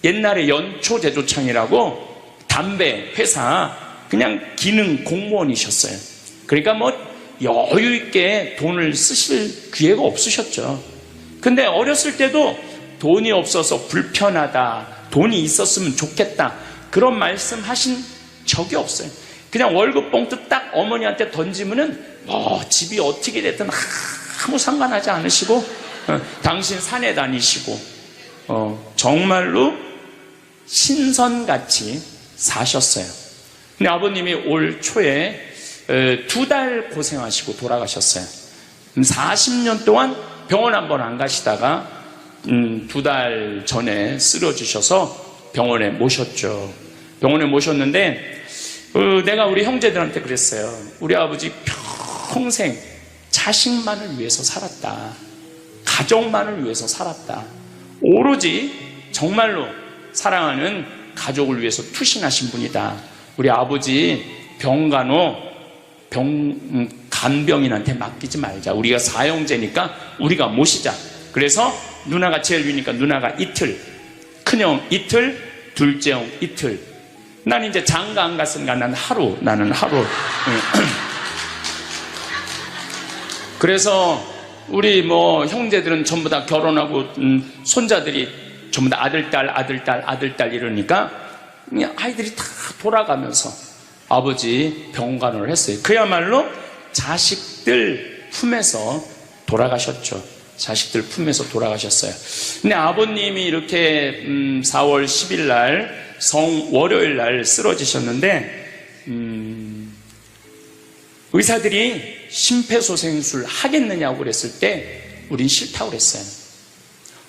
옛날에 연초제조창이라고 담배 회사 그냥 기능 공무원이셨어요. 그러니까 뭐 여유 있게 돈을 쓰실 기회가 없으셨죠. 근데 어렸을 때도 돈이 없어서 불편하다, 돈이 있었으면 좋겠다, 그런 말씀 하신 적이 없어요. 그냥 월급 봉투 딱 어머니한테 던지면은 집이 어떻게 됐든 아무 상관하지 않으시고 당신 산에 다니시고 정말로 신선같이 사셨어요. 근데 아버님이 올 초에 2달 고생하시고 돌아가셨어요. 40년 동안 병원 한 번 안 가시다가 2달 전에 쓰러지셔서 병원에 모셨죠. 병원에 모셨는데 내가 우리 형제들한테 그랬어요. 우리 아버지 평생 자식만을 위해서 살았다, 가족만을 위해서 살았다, 오로지 정말로 사랑하는 가족을 위해서 투신하신 분이다. 우리 아버지 간병인한테 맡기지 말자. 우리가 사형제니까 우리가 모시자. 그래서 누나가 제일 위니까 누나가 이틀, 큰형 이틀, 둘째 형 이틀. 난 이제 장가 안 갔으니까 나는 하루. 그래서 우리 뭐 형제들은 전부 다 결혼하고 손자들이 전부 다 아들딸 이러니까 아이들이 다 돌아가면서 아버지 병간호를 했어요. 그야말로 자식들 품에서 돌아가셨죠. 자식들 품에서 돌아가셨어요. 근데 아버님이 이렇게 4월 10일 날 월요일 날 쓰러지셨는데 의사들이 심폐소생술 하겠느냐고 그랬을 때 우린 싫다고 그랬어요.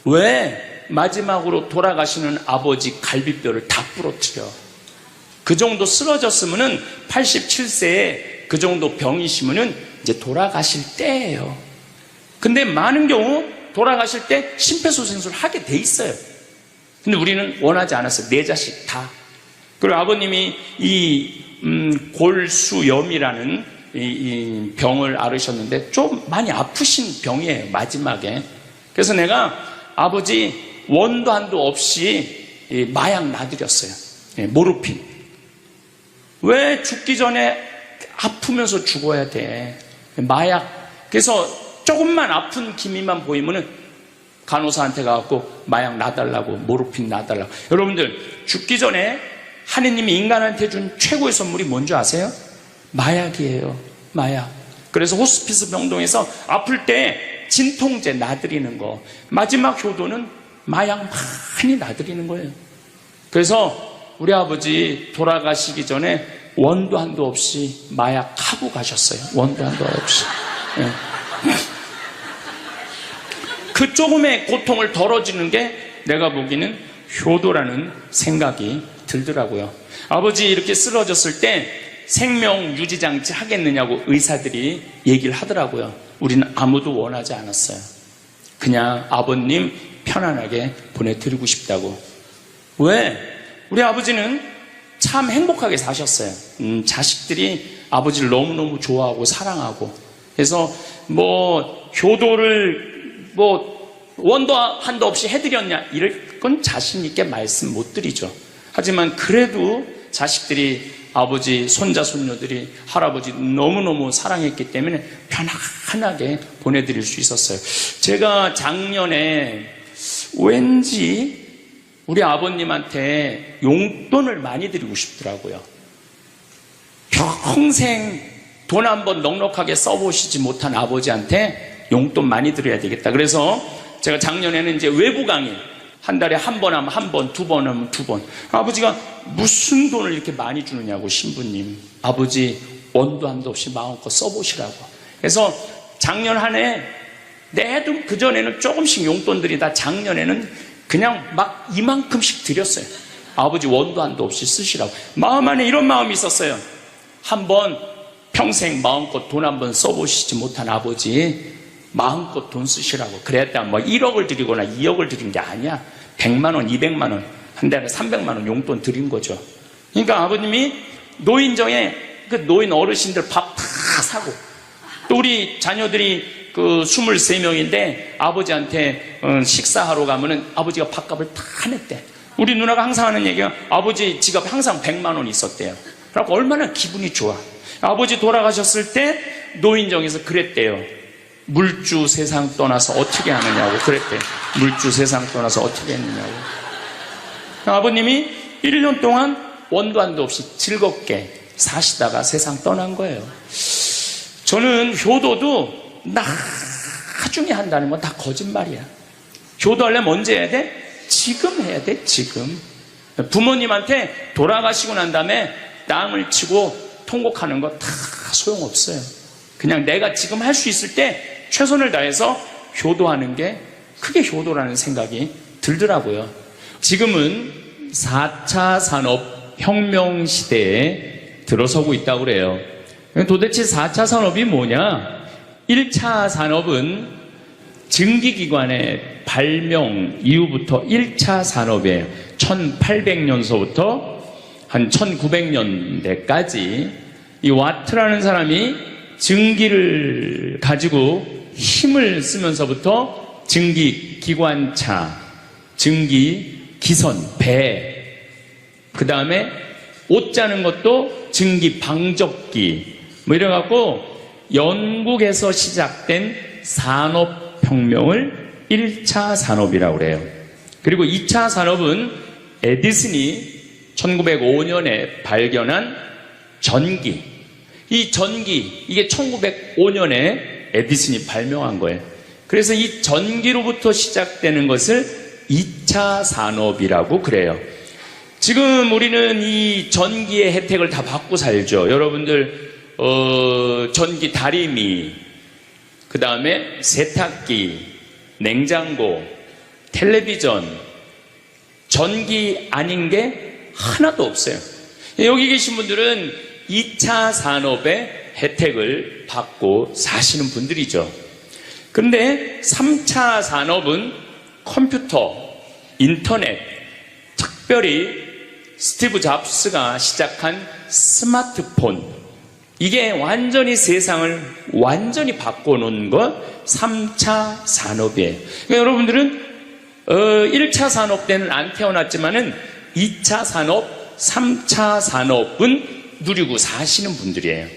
왜 마지막으로 돌아가시는 아버지 갈비뼈를 다 부러뜨려? 그 정도 쓰러졌으면은 87세에 그 정도 병이시면은 이제 돌아가실 때예요. 근데 많은 경우 돌아가실 때 심폐소생술 하게 돼 있어요. 근데 우리는 원하지 않았어요. 네 자식 다. 그리고 아버님이 이 골수염이라는 이 병을 앓으셨는데 좀 많이 아프신 병이에요, 마지막에. 그래서 내가 아버지 원도 한도 없이 마약 놔드렸어요. 모르핀. 왜 죽기 전에 아프면서 죽어야 돼? 마약. 그래서 조금만 아픈 기미만 보이면은 간호사한테 가갖고 마약 놔달라고, 모르핀 놔달라고. 여러분들, 죽기 전에 하느님이 인간한테 준 최고의 선물이 뭔지 아세요? 마약이에요. 마약. 그래서 호스피스 병동에서 아플 때 진통제 놔드리는 거, 마지막 효도는 마약 많이 놔드리는 거예요. 그래서 우리 아버지 돌아가시기 전에 원도 한도 없이 마약하고 가셨어요. 원도 한도 없이. 네. 그 조금의 고통을 덜어주는 게 내가 보기에는 효도라는 생각이 들더라고요. 아버지 이렇게 쓰러졌을 때 생명 유지장치 하겠느냐고 의사들이 얘기를 하더라고요. 우리는 아무도 원하지 않았어요. 그냥 아버님 편안하게 보내드리고 싶다고. 왜? 우리 아버지는 참 행복하게 사셨어요. 자식들이 아버지를 너무너무 좋아하고 사랑하고. 그래서 뭐 효도를 원도 한도 없이 해드렸냐, 이럴 건 자신 있게 말씀 못 드리죠. 하지만 그래도 자식들이, 아버지, 손자, 손녀들이 할아버지 너무너무 사랑했기 때문에 편안하게 보내드릴 수 있었어요. 제가 작년에 왠지 우리 아버님한테 용돈을 많이 드리고 싶더라고요. 평생 돈 한번 넉넉하게 써보시지 못한 아버지한테 용돈 많이 드려야 되겠다. 그래서 제가 작년에는 이제 외부 강의, 한 달에 한 번 하면 한 번, 두 번 하면 두 번. 아버지가 무슨 돈을 이렇게 많이 주느냐고, 신부님. 아버지 원도 한도 없이 마음껏 써보시라고. 그래서 작년 한 해 내도 그전에는 조금씩 용돈 드리다 작년에는 그냥 막 이만큼씩 드렸어요. 아버지 원도 한도 없이 쓰시라고. 마음 안에 이런 마음이 있었어요. 한번 평생 마음껏 돈 한 번 써보시지 못한 아버지 마음껏 돈 쓰시라고. 그랬다 뭐 1억을 드리거나 2억을 드린 게 아니야. 100만 원, 200만 원, 한 달에 300만 원 용돈 드린 거죠. 그러니까 아버님이 노인정에 그 노인 어르신들 밥 다 사고, 또 우리 자녀들이 그 23명인데 아버지한테 식사하러 가면은 아버지가 밥값을 다 냈대. 우리 누나가 항상 하는 얘기가 아버지 지갑 항상 100만 원 있었대요. 그래서 얼마나 기분이 좋아. 아버지 돌아가셨을 때 노인정에서 그랬대요. 물주 세상 떠나서 어떻게 하느냐고 그랬대요. 물주 세상 떠나서 어떻게 했느냐고. 아버님이 1년 동안 원도 없이 즐겁게 사시다가 세상 떠난 거예요. 저는 효도도 나중에 한다는 건 다 거짓말이야. 효도하려면 언제 해야 돼? 지금 해야 돼, 지금. 부모님한테 돌아가시고 난 다음에 땅을 치고 통곡하는 거 다 소용없어요. 그냥 내가 지금 할 수 있을 때 최선을 다해서 효도하는 게 그게 효도라는 생각이 들더라고요. 지금은 4차 산업혁명 시대에 들어서고 있다고 그래요. 도대체 4차 산업이 뭐냐? 1차 산업은 증기기관의 발명 이후부터 1차 산업에 1800년서부터 한 1900년대까지 이 와트라는 사람이 증기를 가지고 힘을 쓰면서부터 증기기관차, 증기기선, 배, 그 다음에 옷 짜는 것도 증기방적기 뭐 이래갖고 영국에서 시작된 산업혁명을 1차 산업이라고 그래요. 그리고 2차 산업은 에디슨이 1905년에 발견한 전기. 이 전기, 이게 1905년에 에디슨이 발명한 거예요. 그래서 이 전기로부터 시작되는 것을 2차 산업이라고 그래요. 지금 우리는 이 전기의 혜택을 다 받고 살죠. 여러분들 전기 다리미, 그 다음에 세탁기, 냉장고, 텔레비전, 전기 아닌 게 하나도 없어요. 여기 계신 분들은 2차 산업의 혜택을 받고 사시는 분들이죠. 그런데 3차 산업은 컴퓨터, 인터넷, 특별히 스티브 잡스가 시작한 스마트폰, 이게 완전히 세상을 완전히 바꿔놓은 것 3차 산업이에요. 그러니까 여러분들은 1차 산업 때는 안 태어났지만은 2차 산업, 3차 산업은 누리고 사시는 분들이에요.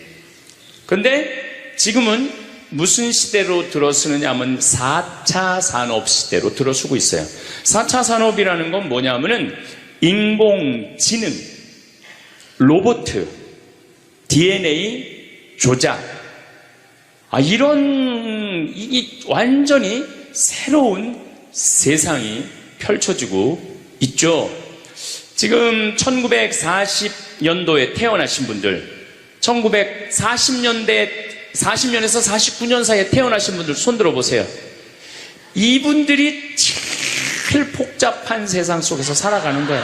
그런데 지금은 무슨 시대로 들어서느냐 하면 4차 산업 시대로 들어서고 있어요. 4차 산업이라는 건 뭐냐면은 인공지능, 로봇, DNA 조작, 이런 이 완전히 새로운 세상이 펼쳐지고 있죠. 지금 1940년도에 태어나신 분들, 1940년대 40년에서 49년 사이에 태어나신 분들 손 들어보세요. 이분들이 제일 복잡한 세상 속에서 살아가는 거예요.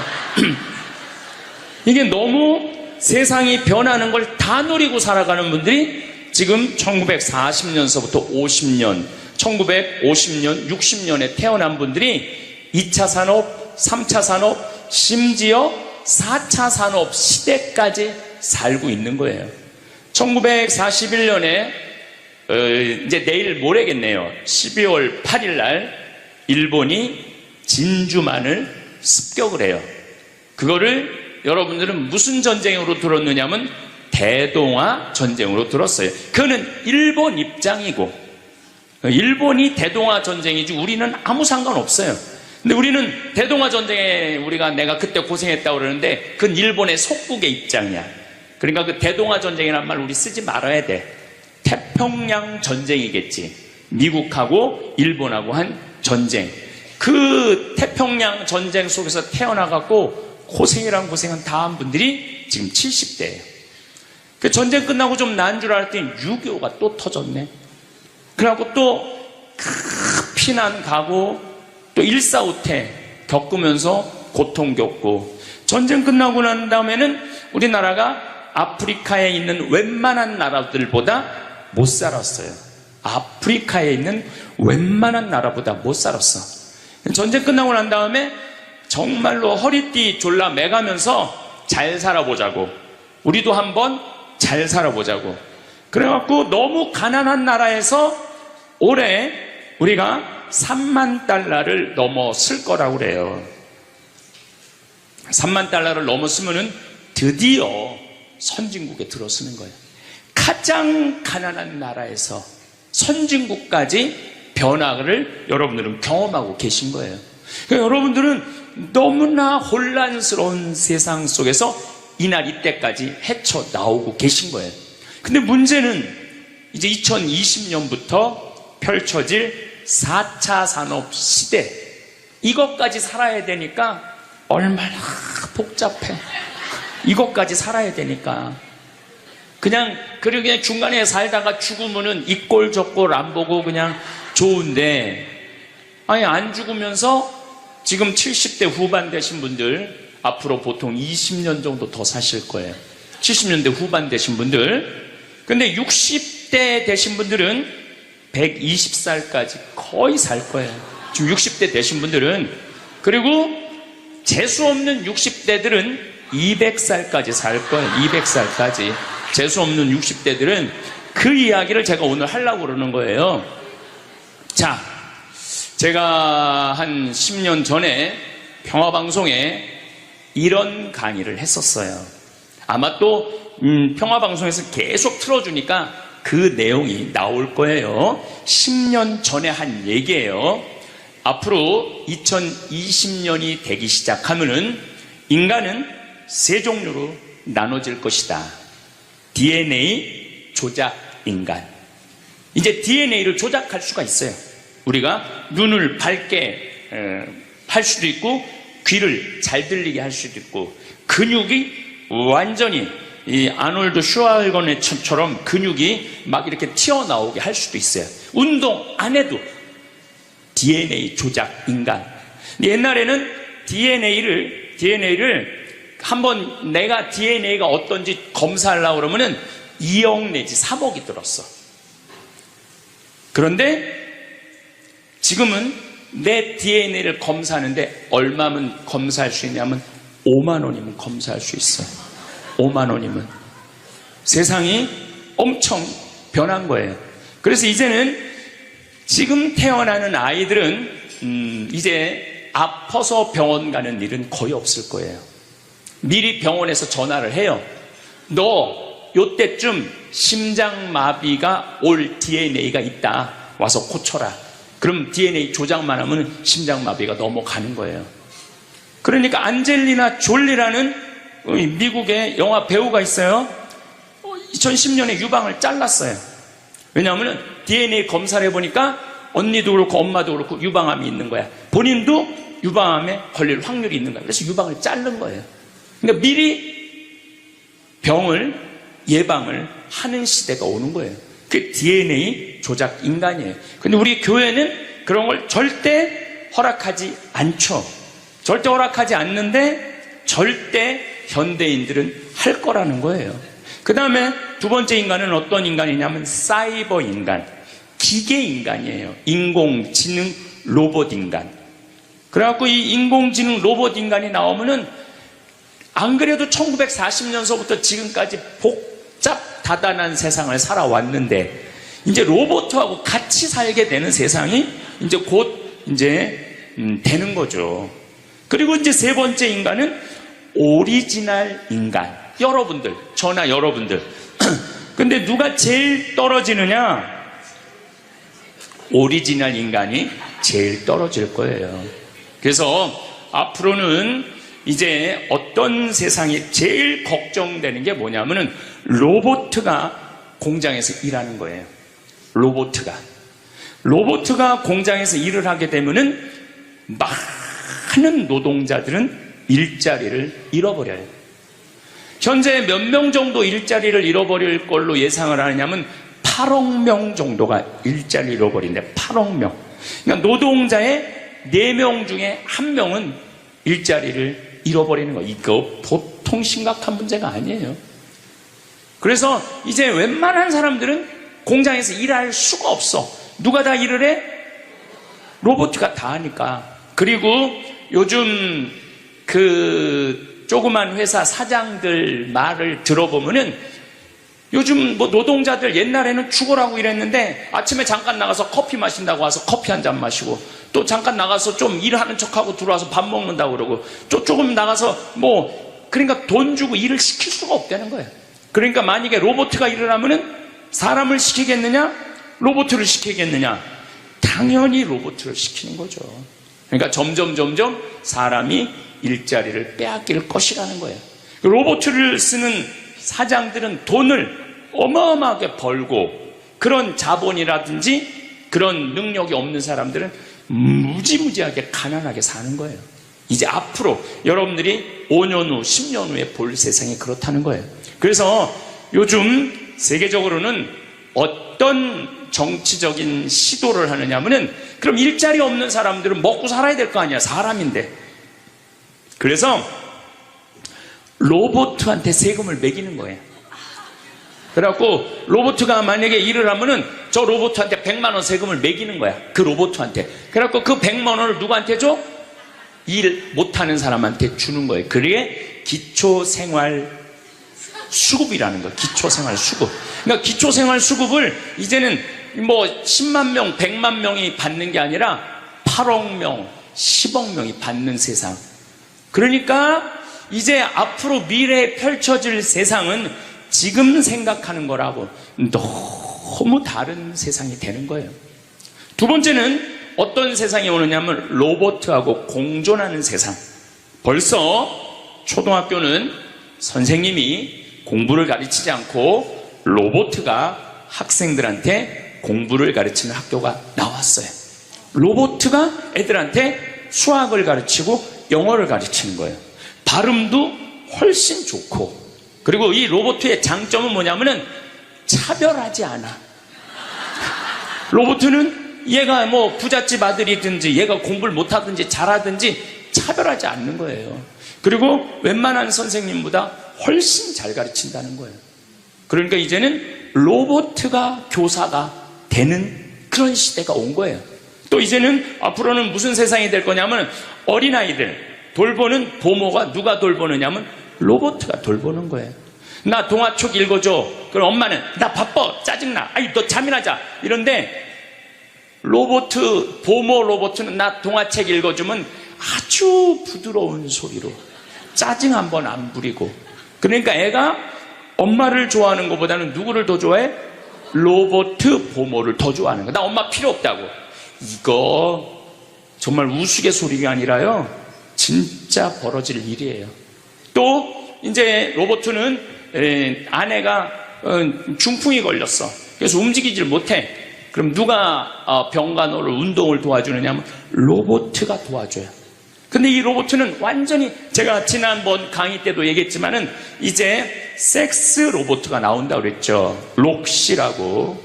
이게 너무 세상이 변하는 걸 다 누리고 살아가는 분들이 지금 1940년서부터 50년, 1950년, 60년에 태어난 분들이 2차 산업, 3차 산업, 심지어 4차 산업 시대까지 살고 있는 거예요. 1941년에 이제 내일 모레겠네요. 12월 8일 날 일본이 진주만을 습격을 해요. 그거를 여러분들은 무슨 전쟁으로 들었느냐면 대동아 전쟁으로 들었어요. 그거는 일본 입장이고 일본이 대동아 전쟁이지 우리는 아무 상관없어요. 근데 우리는 대동아 전쟁에 내가 그때 고생했다고 그러는데 그건 일본의 속국의 입장이야. 그러니까 그 대동아 전쟁이라는 말 우리 쓰지 말아야 돼. 태평양 전쟁이겠지. 미국하고 일본하고 한 전쟁. 그 태평양 전쟁 속에서 태어나갖고 고생이란 고생은 다 한 분들이 지금 70대예요. 그 전쟁 끝나고 좀 나은 줄 알았더니 6.25가 또 터졌네. 그래갖고 또 피난 가고 또 일사후퇴 겪으면서 고통 겪고 전쟁 끝나고 난 다음에는 우리나라가 아프리카에 있는 웬만한 나라들보다 못 살았어요. 아프리카에 있는 웬만한 나라보다 못 살았어. 전쟁 끝나고 난 다음에 정말로 허리띠 졸라 매가면서 잘 살아보자고, 우리도 한번 잘 살아보자고. 그래갖고 너무 가난한 나라에서 올해 우리가 3만 달러를 넘어설 거라고 그래요. 3만 달러를 넘었으면은 드디어 선진국에 들어서는 거예요. 가장 가난한 나라에서 선진국까지 변화를 여러분들은 경험하고 계신 거예요. 그러니까 여러분들은 너무나 혼란스러운 세상 속에서 이날 이때까지 헤쳐나오고 계신 거예요. 근데 문제는 이제 2020년부터 펼쳐질 4차 산업 시대, 이것까지 살아야 되니까 얼마나 복잡해. 이것까지 살아야 되니까 그냥 중간에 살다가 죽으면은 이 꼴 저 꼴 안 보고 그냥 좋은데, 아니 안 죽으면서 지금 70대 후반 되신 분들 앞으로 보통 20년 정도 더 사실 거예요. 70년대 후반 되신 분들. 근데 60대 되신 분들은 120살까지 거의 살 거예요. 지금 60대 되신 분들은. 그리고 재수 없는 60대들은 200살까지 살 거예요. 200살까지. 재수 없는 60대들은. 그 이야기를 제가 오늘 하려고 그러는 거예요. 자, 제가 한 10년 전에 평화방송에 이런 강의를 했었어요. 아마 또 평화방송에서 계속 틀어주니까 그 내용이 나올 거예요. 10년 전에 한 얘기예요. 앞으로 2020년이 되기 시작하면은 인간은 세 종류로 나눠질 것이다. DNA 조작 인간. 이제 DNA를 조작할 수가 있어요. 우리가 눈을 밝게 할 수도 있고, 귀를 잘 들리게 할 수도 있고, 근육이 완전히 이 아놀드 슈왈거네처럼 근육이 막 이렇게 튀어나오게 할 수도 있어요. 운동 안 해도 DNA 조작 인간. 옛날에는 DNA를 한번 내가 DNA가 어떤지 검사하려고 그러면은 2억 내지 3억이 들었어. 그런데 지금은 내 DNA를 검사하는데 얼마면 검사할 수 있냐면 5만 원이면 검사할 수 있어요. 5만 원이면. 세상이 엄청 변한 거예요. 그래서 이제는 지금 태어나는 아이들은 이제 아파서 병원 가는 일은 거의 없을 거예요. 미리 병원에서 전화를 해요. 너 요때쯤 심장마비가 올 DNA가 있다. 와서 고쳐라. 그럼 DNA 조작만 하면 심장마비가 넘어가는 거예요. 그러니까 안젤리나 졸리라는 미국의 영화 배우가 있어요. 2010년에 유방을 잘랐어요. 왜냐하면 DNA 검사를 해보니까 언니도 그렇고 엄마도 그렇고 유방암이 있는 거야. 본인도 유방암에 걸릴 확률이 있는 거야. 그래서 유방을 자른 거예요. 그러니까 미리 병을 예방을 하는 시대가 오는 거예요. 그게 DNA 조작 인간이에요. 근데 우리 교회는 그런 걸 절대 허락하지 않죠. 절대 허락하지 않는데 절대 현대인들은 할 거라는 거예요. 그 다음에 두 번째 인간은 어떤 인간이냐면 사이버 인간, 기계 인간이에요. 인공지능 로봇 인간. 그래갖고 이 인공지능 로봇 인간이 나오면은 안 그래도 1940년서부터 지금까지 복잡 다단한 세상을 살아왔는데 이제 로봇하고 같이 살게 되는 세상이 이제 곧 되는 거죠. 그리고 이제 세 번째 인간은 오리지널 인간. 여러분들, 저나 여러분들. 근데 누가 제일 떨어지느냐? 오리지널 인간이 제일 떨어질 거예요. 그래서 앞으로는 이제 어떤 세상이 제일 걱정되는 게 뭐냐면은 로봇가 공장에서 일하는 거예요. 로봇가 공장에서 일을 하게 되면은 많은 노동자들은 일자리를 잃어버려요. 현재 몇 명 정도 일자리를 잃어버릴 걸로 예상을 하느냐면 8억 명 정도가 일자리를 잃어버린대. 8억 명. 그러니까 노동자의 4명 중에 1명은 일자리를 잃어버리는 거예요. 이거 보통 심각한 문제가 아니에요. 그래서 이제 웬만한 사람들은 공장에서 일할 수가 없어. 누가 다 일을 해? 로봇가 다 하니까. 그리고 요즘 그 조그만 회사 사장들 말을 들어보면은 요즘 뭐 노동자들 옛날에는 죽으라고 일했는데 아침에 잠깐 나가서 커피 마신다고 와서 커피 한 잔 마시고 또 잠깐 나가서 좀 일하는 척하고 들어와서 밥 먹는다고 그러고, 또 조금 나가서 그러니까 돈 주고 일을 시킬 수가 없다는 거예요. 그러니까 만약에 로봇가 일을 하면은 사람을 시키겠느냐? 로봇을 시키겠느냐? 당연히 로봇을 시키는 거죠. 그러니까 점점 사람이 일자리를 빼앗길 것이라는 거예요. 로봇을 쓰는 사장들은 돈을 어마어마하게 벌고, 그런 자본이라든지 그런 능력이 없는 사람들은 무지무지하게 가난하게 사는 거예요. 이제 앞으로 여러분들이 5년 후, 10년 후에 볼 세상이 그렇다는 거예요. 그래서 요즘 세계적으로는 어떤 정치적인 시도를 하느냐 하면은, 그럼 일자리 없는 사람들은 먹고 살아야 될 거 아니야, 사람인데. 그래서 로봇한테 세금을 매기는 거예요. 그래갖고 로봇가 만약에 일을 하면은 저 로봇한테 100만 원 세금을 매기는 거야, 그 로봇한테. 그래갖고 그 100만 원을 누구한테 줘? 일 못하는 사람한테 주는 거예요. 그게 기초생활수급이라는 거예요. 기초생활수급. 그러니까 기초생활수급을 이제는 10만 명, 100만 명이 받는 게 아니라 8억 명, 10억 명이 받는 세상. 그러니까 이제 앞으로 미래에 펼쳐질 세상은 지금 생각하는 거라고 너무 다른 세상이 되는 거예요. 두 번째는 어떤 세상이 오느냐면 로봇하고 공존하는 세상. 벌써 초등학교는 선생님이 공부를 가르치지 않고 로봇가 학생들한테 공부를 가르치는 학교가 나왔어요. 로봇가 애들한테 수학을 가르치고 영어를 가르치는 거예요. 발음도 훨씬 좋고, 그리고 이 로봇의 장점은 뭐냐면은 차별하지 않아. 로봇은 얘가 부잣집 아들이든지 얘가 공부를 못하든지 잘하든지 차별하지 않는 거예요. 그리고 웬만한 선생님보다 훨씬 잘 가르친다는 거예요. 그러니까 이제는 로봇가 교사가 되는 그런 시대가 온 거예요. 또 이제는 앞으로는 무슨 세상이 될 거냐면, 어린아이들 돌보는 보모가 누가 돌보느냐면 로봇가 돌보는 거예요. 나 동화책 읽어줘. 그럼 엄마는 나 바빠, 짜증나, 아이 너 잠이나 자, 이런데 보모 로봇은 나 동화책 읽어주면 아주 부드러운 소리로 짜증 한 번 안 부리고. 그러니까 애가 엄마를 좋아하는 것보다는 누구를 더 좋아해? 로봇 보모를 더 좋아하는 거야. 나 엄마 필요 없다고. 이거 정말 우스갯소리가 아니라요, 진짜 벌어질 일이에요. 또 이제 로봇은 아내가 중풍이 걸렸어. 그래서 움직이질 못해. 그럼 누가 병간호를 운동을 도와주느냐 하면 로봇가 도와줘요. 근데 이 로봇은 완전히, 제가 지난번 강의 때도 얘기했지만은 이제 섹스 로봇가 나온다고 그랬죠. 록시라고.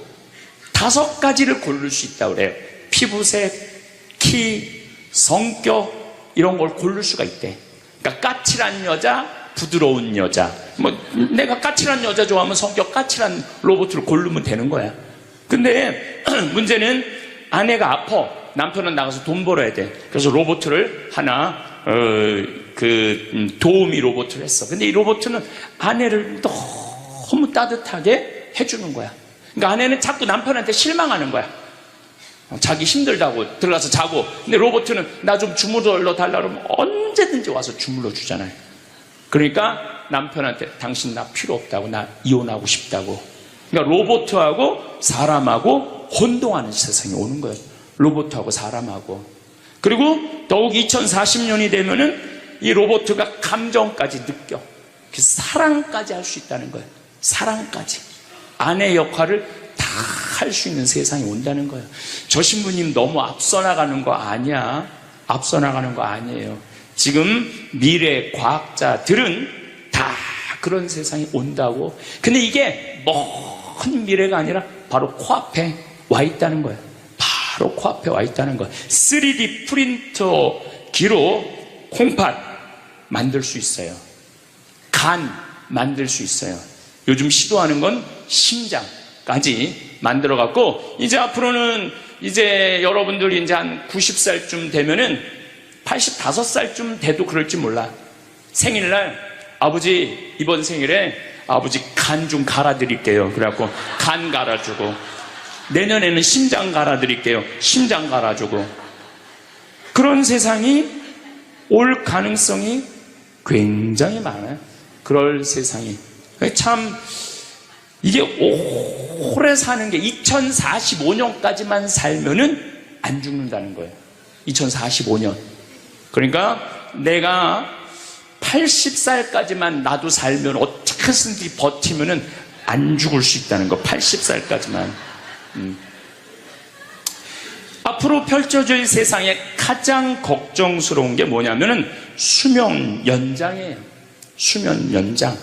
5가지를 고를 수 있다고 그래요. 피부색, 키, 성격, 이런 걸 고를 수가 있대. 그러니까 까칠한 여자, 부드러운 여자. 내가 까칠한 여자 좋아하면 성격 까칠한 로봇을 고르면 되는 거야. 근데 문제는 아내가 아파. 남편은 나가서 돈 벌어야 돼. 그래서 로봇을 하나 도우미 로봇을 했어. 근데 이 로봇은 아내를 너무 따뜻하게 해주는 거야. 그러니까 아내는 자꾸 남편한테 실망하는 거야. 자기 힘들다고 들어가서 자고. 근데 로봇은 나 좀 주물러 달라 그러면 언제든지 와서 주물러 주잖아요. 그러니까 남편한테 당신 나 필요 없다고, 나 이혼하고 싶다고. 그러니까 로봇하고 사람하고 혼동하는 세상이 오는 거예요. 로봇하고 사람하고. 그리고 더욱 2040년이 되면은 이 로봇가 감정까지 느껴. 사랑까지 할 수 있다는 거예요. 사랑까지. 아내 역할을 다 할 수 있는 세상이 온다는 거예요. 저 신부님 너무 앞서 나가는 거 아니야. 앞서 나가는 거 아니에요. 지금 미래 과학자들은 다 그런 세상이 온다고. 근데 이게 먼 미래가 아니라 바로 코앞에 와 있다는 거예요. 바로 코앞에 와 있다는 거예요. 3D 프린터기로 콩팥 만들 수 있어요. 간 만들 수 있어요. 요즘 시도하는 건 심장까지 만들어 갖고, 이제 앞으로는 이제 여러분들이 이제 한 90살쯤 되면은 85살쯤 돼도 그럴지 몰라. 생일날 아버지 이번 생일에 아버지 간 좀 갈아드릴게요. 그래갖고 간 갈아주고, 내년에는 심장 갈아드릴게요. 심장 갈아주고. 그런 세상이 올 가능성이 굉장히 많아요. 그럴 세상이. 참 이게 오래 사는 게 2045년까지만 살면은 안 죽는다는 거예요. 2045년. 그러니까 내가 80살까지만 나도 살면 어떻게든지 버티면은 안 죽을 수 있다는 거. 80살까지만. 앞으로 펼쳐질 세상에 가장 걱정스러운 게 뭐냐면은 수명 연장이에요. 수명 연장.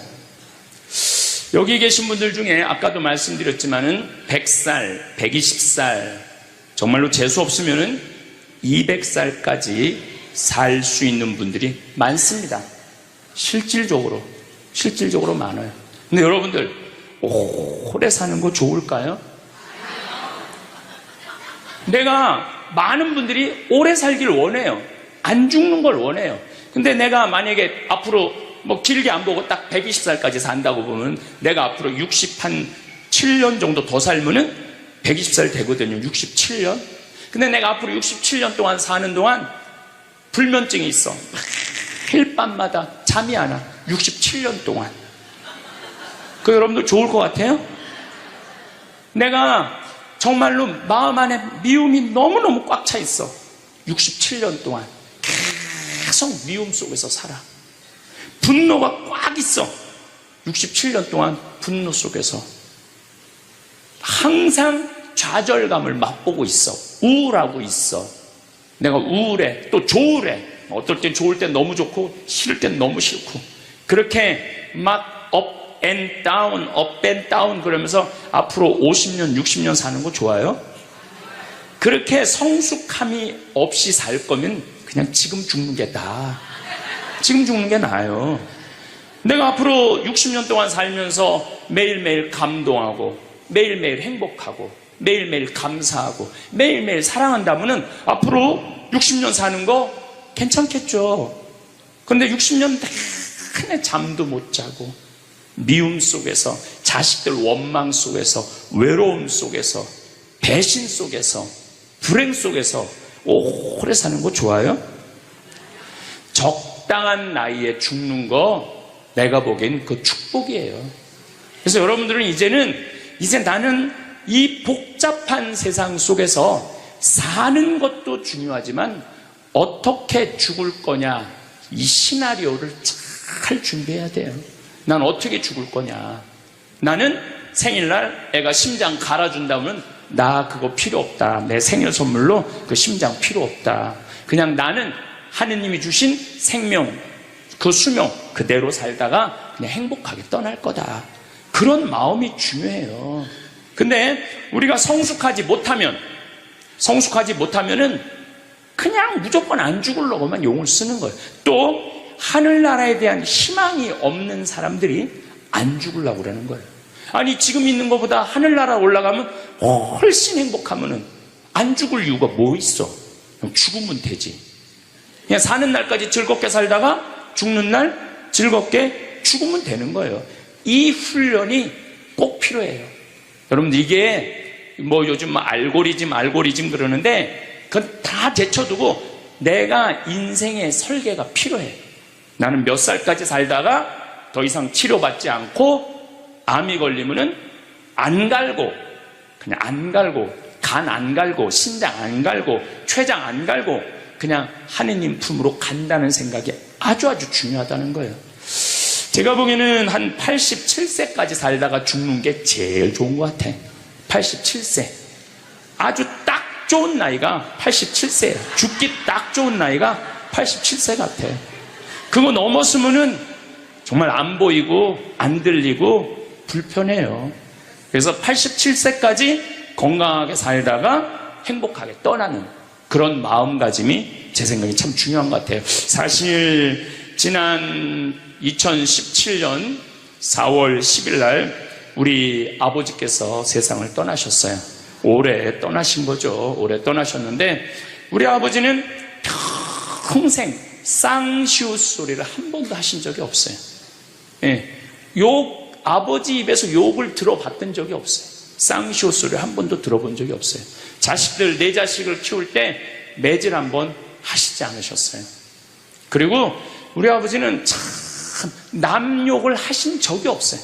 여기 계신 분들 중에 아까도 말씀드렸지만은 100살, 120살, 정말로 재수 없으면은 200살까지 살 수 있는 분들이 많습니다. 실질적으로 많아요. 근데 여러분들 오래 사는 거 좋을까요? 내가 많은 분들이 오래 살길 원해요. 안 죽는 걸 원해요. 근데 내가 만약에 앞으로 뭐 길게 안 보고 딱 120살까지 산다고 보면 내가 앞으로 67년 정도 더 살면은 120살 되거든요. 67년. 근데 내가 앞으로 67년 동안 사는 동안 불면증이 있어. 매일 밤마다 잠이 안 와. 67년 동안. 그 여러분들 좋을 것 같아요? 내가 정말로 마음 안에 미움이 너무너무 꽉 차 있어. 67년 동안 계속 미움 속에서 살아. 분노가 꽉 있어. 67년 동안 분노 속에서 항상 좌절감을 맛보고 있어. 우울하고 있어. 내가 우울해. 또 좋으래. 어떨 땐 좋을 땐 너무 좋고 싫을 땐 너무 싫고 그렇게 막 up and down 그러면서 앞으로 50년, 60년 사는 거 좋아요? 그렇게 성숙함이 없이 살 거면 그냥 지금 죽는 게 나아. 지금 죽는 게 나아요. 내가 앞으로 60년 동안 살면서 매일매일 감동하고 매일매일 행복하고 매일매일 감사하고 매일매일 사랑한다면은 앞으로 60년 사는 거 괜찮겠죠. 근데 60년 내내 잠도 못 자고 미움 속에서 자식들 원망 속에서 외로움 속에서 배신 속에서 불행 속에서 오래 사는 거 좋아요? 적당한 나이에 죽는 거 내가 보기엔 그 축복이에요. 그래서 여러분들은 이제 나는 이 복잡한 세상 속에서 사는 것도 중요하지만 어떻게 죽을 거냐 이 시나리오를 잘 준비해야 돼요. 난 어떻게 죽을 거냐. 나는 생일날 애가 심장 갈아준다면 나 그거 필요 없다. 내 생일 선물로 그 심장 필요 없다. 그냥 나는 하느님이 주신 생명 그 수명 그대로 살다가 그냥 행복하게 떠날 거다. 그런 마음이 중요해요. 근데 우리가 성숙하지 못하면은 그냥 무조건 안 죽으려고만 용을 쓰는 거예요. 또 하늘나라에 대한 희망이 없는 사람들이 안 죽으려고 그러는 거예요. 아니 지금 있는 것보다 하늘나라 올라가면 훨씬 행복하면은 안 죽을 이유가 뭐 있어? 그냥 죽으면 되지. 그냥 사는 날까지 즐겁게 살다가 죽는 날 즐겁게 죽으면 되는 거예요. 이 훈련이 꼭 필요해요. 여러분들 이게 뭐 요즘 알고리즘 그러는데 그건 다 제쳐두고 내가 인생의 설계가 필요해. 나는 몇 살까지 살다가 더 이상 치료받지 않고 암이 걸리면은 안 갈고 그냥 안 갈고 간 안 갈고 신장 안 갈고 췌장 안 갈고 그냥 하느님 품으로 간다는 생각이 아주 중요하다는 거예요. 제가 보기에는 한 87세까지 살다가 죽는 게 제일 좋은 것 같아. 87세. 아주 딱 좋은 나이가 87세예요. 죽기 딱 좋은 나이가 87세 같아. 그거 넘었으면은 정말 안 보이고 안 들리고 불편해요. 그래서 87세까지 건강하게 살다가 행복하게 떠나는 그런 마음가짐이 제 생각에 참 중요한 것 같아요. 사실 지난 2017년 4월 10일 날 우리 아버지께서 세상을 떠나셨어요. 올해 떠나신 거죠. 올해 떠나셨는데 우리 아버지는 평생 쌍시옷 소리를 한 번도 하신 적이 없어요. 예, 아버지 입에서 욕을 들어봤던 적이 없어요. 쌍시옷 소리를 한 번도 들어본 적이 없어요. 내 자식을 키울 때 매질 한 번 하시지 않으셨어요. 그리고 우리 아버지는 참 남 욕을 하신 적이 없어요.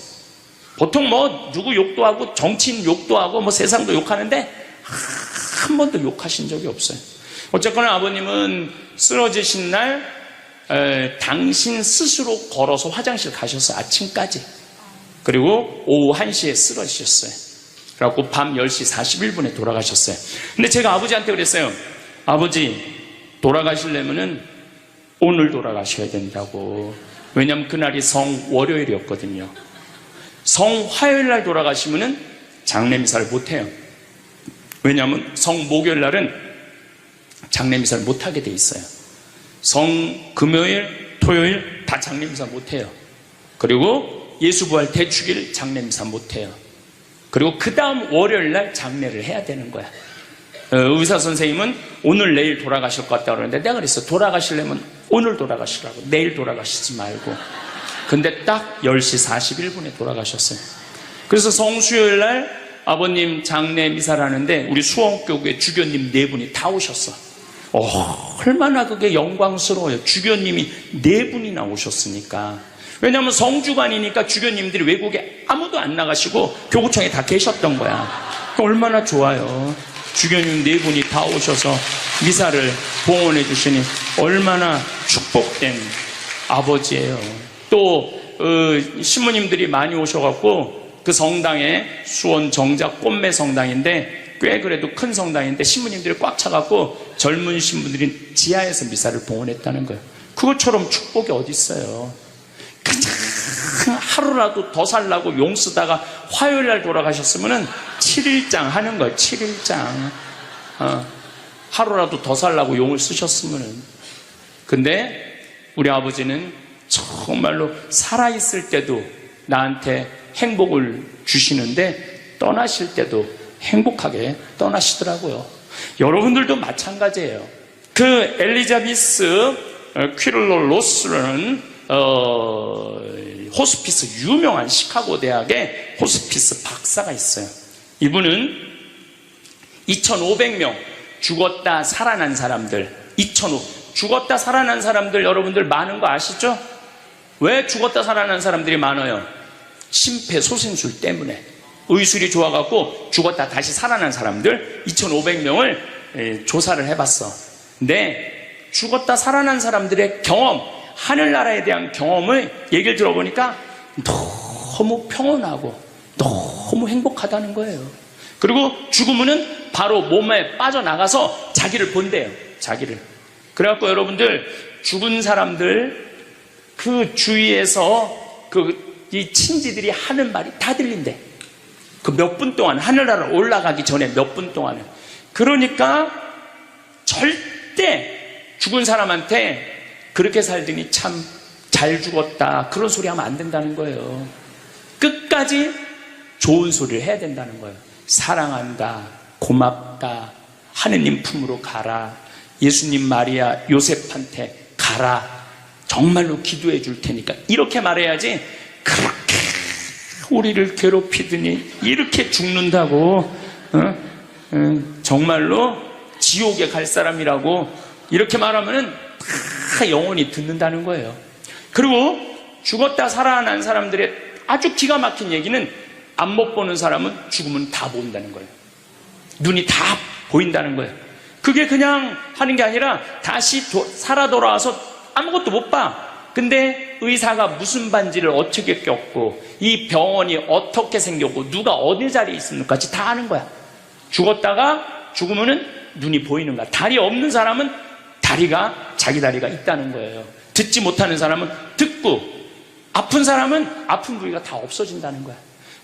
보통 뭐 누구 욕도 하고 정치인 욕도 하고 뭐 세상도 욕하는데 한 번도 욕하신 적이 없어요. 어쨌거나 아버님은 쓰러지신 날 당신 스스로 걸어서 화장실 가셔서 아침까지, 그리고 오후 1시에 쓰러지셨어요. 그래갖고 밤 10시 41분에 돌아가셨어요. 근데 제가 아버지한테 그랬어요. 아버지, 돌아가시려면은 오늘 돌아가셔야 된다고. 왜냐면 그날이 성월요일이었거든요. 성화요일날 돌아가시면은 장례미사를 못해요. 왜냐하면 성목요일날은 장례미사를 못하게 돼 있어요. 성금요일, 토요일 다 장례미사 못해요. 그리고 예수부활 대축일 장례미사 못해요. 그리고 그 다음 월요일날 장례를 해야 되는 거야. 의사 선생님은 오늘 내일 돌아가실 것 같다고 그러는데 내가 그랬어. 돌아가시려면 오늘 돌아가시라고, 내일 돌아가시지 말고. 근데 딱 10시 41분에 돌아가셨어요. 그래서 성수요일날 아버님 장례 미사를 하는데 우리 수원교구에 주교님 4분이 다 오셨어. 얼마나 그게 영광스러워요. 주교님이 4분이나 오셨으니까. 왜냐하면 성주관이니까 주교님들이 외국에 아무도 안 나가시고 교구청에 다 계셨던 거야. 얼마나 좋아요. 주교님 4분이 다 오셔서 미사를 봉헌해 주시니 얼마나 축복된 아버지예요. 또 신부님들이 많이 오셔갖고 그 성당에 수원 정작 꽃매 성당인데 꽤 그래도 큰 성당인데 신부님들이 꽉 차갖고 젊은 신부들이 지하에서 미사를 봉헌했다는 거예요. 그것처럼 축복이 어디 있어요. 그냥 하루라도 더 살라고 용 쓰다가 화요일날 돌아가셨으면은 7일장 하는 거예요. 7일장. 하루라도 더 살라고 용을 쓰셨으면은. 근데 우리 아버지는 정말로 살아있을 때도 나한테 행복을 주시는데 떠나실 때도 행복하게 떠나시더라고요. 여러분들도 마찬가지예요. 그 엘리자베스 퀴를로 로스라는 호스피스, 유명한 시카고 대학의 호스피스 박사가 있어요. 이분은 2,500명 죽었다 살아난 사람들, 죽었다 살아난 사람들 여러분들 많은 거 아시죠? 왜 죽었다 살아난 사람들이 많아요? 심폐소생술 때문에. 의술이 좋아갖고 죽었다 다시 살아난 사람들 2,500명을 조사를 해봤어. 근데 죽었다 살아난 사람들의 경험, 하늘나라에 대한 경험을 얘기를 들어보니까 너무 평온하고 너무 행복하다는 거예요. 그리고 죽으면은 바로 몸에 빠져나가서 자기를 본대요. 자기를. 그래갖고 여러분들 죽은 사람들 그 주위에서 이 친지들이 하는 말이 다 들린대. 그 몇 분 동안, 하늘나라로 올라가기 전에 몇 분 동안은. 그러니까 절대 죽은 사람한테 그렇게 살더니 참 잘 죽었다 그런 소리 하면 안 된다는 거예요. 끝까지 좋은 소리를 해야 된다는 거예요. 사랑한다, 고맙다, 하느님 품으로 가라, 예수님 마리아 요셉한테 가라, 정말로 기도해 줄 테니까, 이렇게 말해야지. 그렇게 우리를 괴롭히더니 이렇게 죽는다고 정말로 지옥에 갈 사람이라고 이렇게 말하면은 다 영원히 듣는다는 거예요. 그리고 죽었다 살아난 사람들의 아주 기가 막힌 얘기는 안 못 보는 사람은 죽으면 다 보인다는 거예요. 눈이 다 보인다는 거예요. 그게 그냥 하는 게 아니라 다시 살아 돌아와서 아무것도 못 봐. 근데 의사가 무슨 반지를 어떻게 꼈고 이 병원이 어떻게 생겼고 누가 어디 자리에 있는지까지 다 아는 거야. 죽었다가 죽으면은 눈이 보이는 거야. 다리 없는 사람은 다리가, 자기 다리가 있다는 거예요. 듣지 못하는 사람은 듣고, 아픈 사람은 아픈 부위가 다 없어진다는 거야.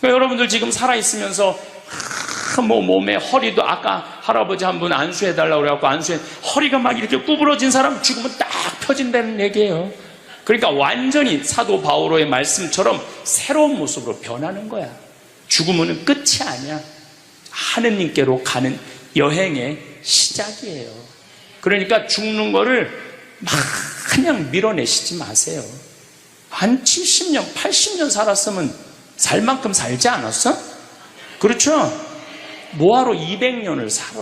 그러니까 여러분들 지금 살아있으면서 뭐 몸에 허리도, 아까 할아버지 한 분 안수해달라고 그래갖고 허리가 막 이렇게 구부러진 사람 죽으면 딱 펴진다는 얘기예요. 그러니까 완전히 사도 바오로의 말씀처럼 새로운 모습으로 변하는 거야. 죽으면 끝이 아니야. 하느님께로 가는 여행의 시작이에요. 그러니까 죽는 거를 막 그냥 밀어내시지 마세요. 한 70년, 80년 살았으면 살 만큼 살지 않았어? 그렇죠? 뭐하러 200년을 살아?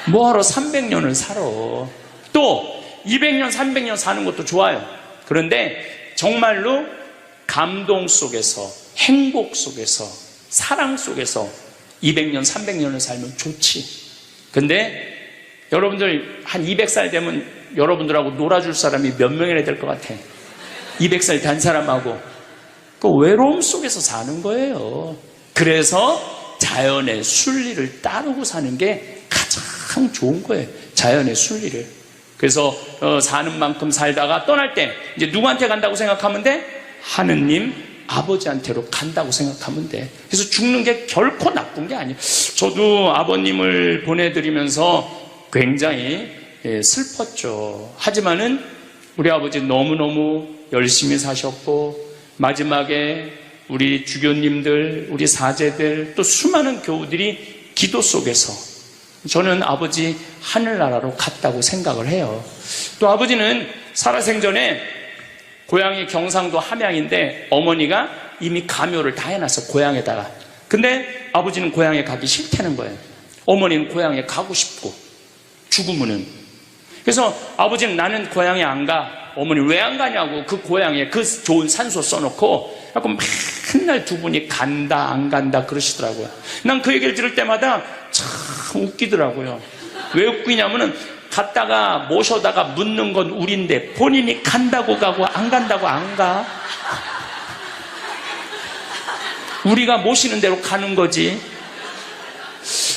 뭐하러 300년을 살아. 또 200년 300년 사는 것도 좋아요. 그런데 정말로 감동 속에서, 행복 속에서, 사랑 속에서 200년 300년을 살면 좋지. 근데 여러분들 한 200살 되면 여러분들하고 놀아줄 사람이 몇 명이나 될 것 같아? 200살 된 사람하고. 그 외로움 속에서 사는 거예요. 그래서 자연의 순리를 따르고 사는 게 가장 좋은 거예요. 자연의 순리를. 그래서 사는 만큼 살다가 떠날 때 이제 누구한테 간다고 생각하면 돼? 하느님 아버지한테로 간다고 생각하면 돼. 그래서 죽는 게 결코 나쁜 게 아니에요. 저도 아버님을 보내드리면서 굉장히 슬펐죠. 하지만은 우리 아버지 너무너무 열심히 사셨고, 마지막에 우리 주교님들, 우리 사제들, 또 수많은 교우들이 기도 속에서 저는 아버지 하늘나라로 갔다고 생각을 해요. 또 아버지는 살아생전에 고향이 경상도 함양인데 어머니가 이미 가묘를 다 해놨어, 고향에다가. 근데 아버지는 고향에 가기 싫다는 거예요. 어머니는 고향에 가고 싶고, 죽으면은. 그래서 아버지는 나는 고향에 안 가. 어머니 왜 안 가냐고, 그 고향에 그 좋은 산소 써놓고 맨날 두 분이 간다 안 간다 그러시더라고요. 난 그 얘기를 들을 때마다 참 웃기더라고요. 왜 웃기냐면은 갔다가 모셔다가 묻는 건 우린데 본인이 간다고 가고 안 간다고 안 가. 우리가 모시는 대로 가는 거지.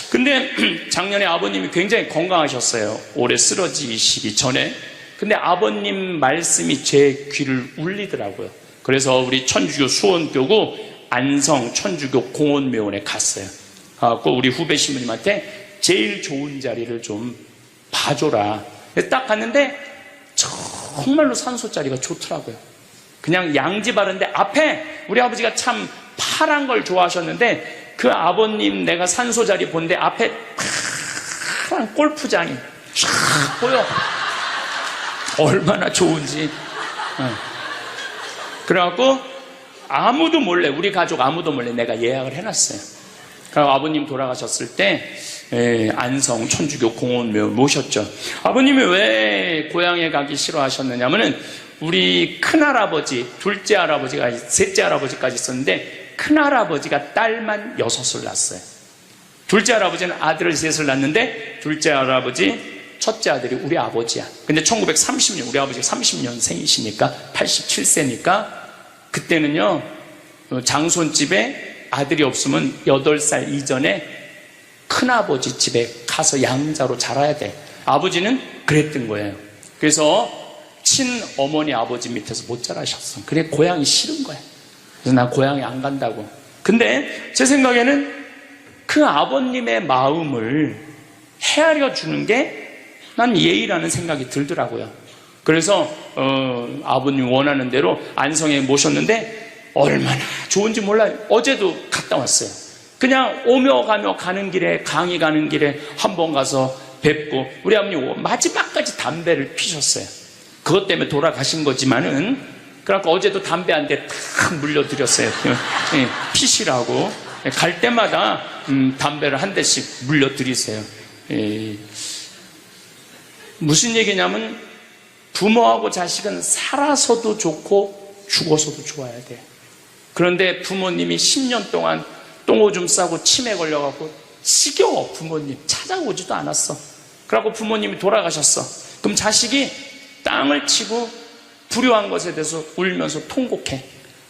근데 작년에 아버님이 굉장히 건강하셨어요. 올해 쓰러지시기 전에. 근데 아버님 말씀이 제 귀를 울리더라고요. 그래서 우리 천주교 수원교구 안성 천주교 공원묘원에 갔어요. 꼭 우리 후배 신부님한테 제일 좋은 자리를 좀 봐줘라. 딱 갔는데 정말로 산소 자리가 좋더라고요. 그냥 양지 바른데 앞에 우리 아버지가 참 파란 걸 좋아하셨는데 그 아버님 내가 산소 자리 본데 앞에 파란 골프장이 쫙 보여. 얼마나 좋은지. 그래갖고 아무도 몰래, 우리 가족 아무도 몰래 내가 예약을 해놨어요. 그리고 아버님 돌아가셨을 때 안성 천주교 공원묘 모셨죠. 아버님이 왜 고향에 가기 싫어하셨느냐면은 우리 큰할아버지, 둘째 할아버지가, 셋째 할아버지까지 있었는데 큰할아버지가 딸만 6을 낳았어요. 둘째 할아버지는 아들을 3을 낳았는데 둘째 할아버지 첫째 아들이 우리 아버지야. 근데 1930년, 우리 아버지가 30년생이시니까 87세니까 그때는요 장손집에 아들이 없으면 8살 이전에 큰아버지 집에 가서 양자로 자라야 돼. 아버지는 그랬던 거예요. 그래서 친어머니 아버지 밑에서 못 자라셨어. 그래 고향이 싫은 거야. 그래서 난 고향에 안 간다고. 근데 제 생각에는 그 아버님의 마음을 헤아려 주는 게 난 예의라는 생각이 들더라고요. 그래서 아버님 원하는 대로 안성에 모셨는데 얼마나 좋은지 몰라요. 어제도 갔다 왔어요. 그냥 오며 가며 가는 길에, 강의 가는 길에 한번 가서 뵙고, 우리 아버님 마지막까지 담배를 피셨어요. 그것 때문에 돌아가신 거지만은, 그래갖고 어제도 담배 한 대 탁 물려드렸어요. 피시라고. 갈 때마다 담배를 한 대씩 물려드리세요. 무슨 얘기냐면 부모하고 자식은 살아서도 좋고 죽어서도 좋아야 돼. 그런데 부모님이 10년 동안 똥오줌 싸고 치매 걸려갖고 지겨워. 부모님 찾아오지도 않았어. 그래갖고 부모님이 돌아가셨어. 그럼 자식이 땅을 치고 불효한 것에 대해서 울면서 통곡해.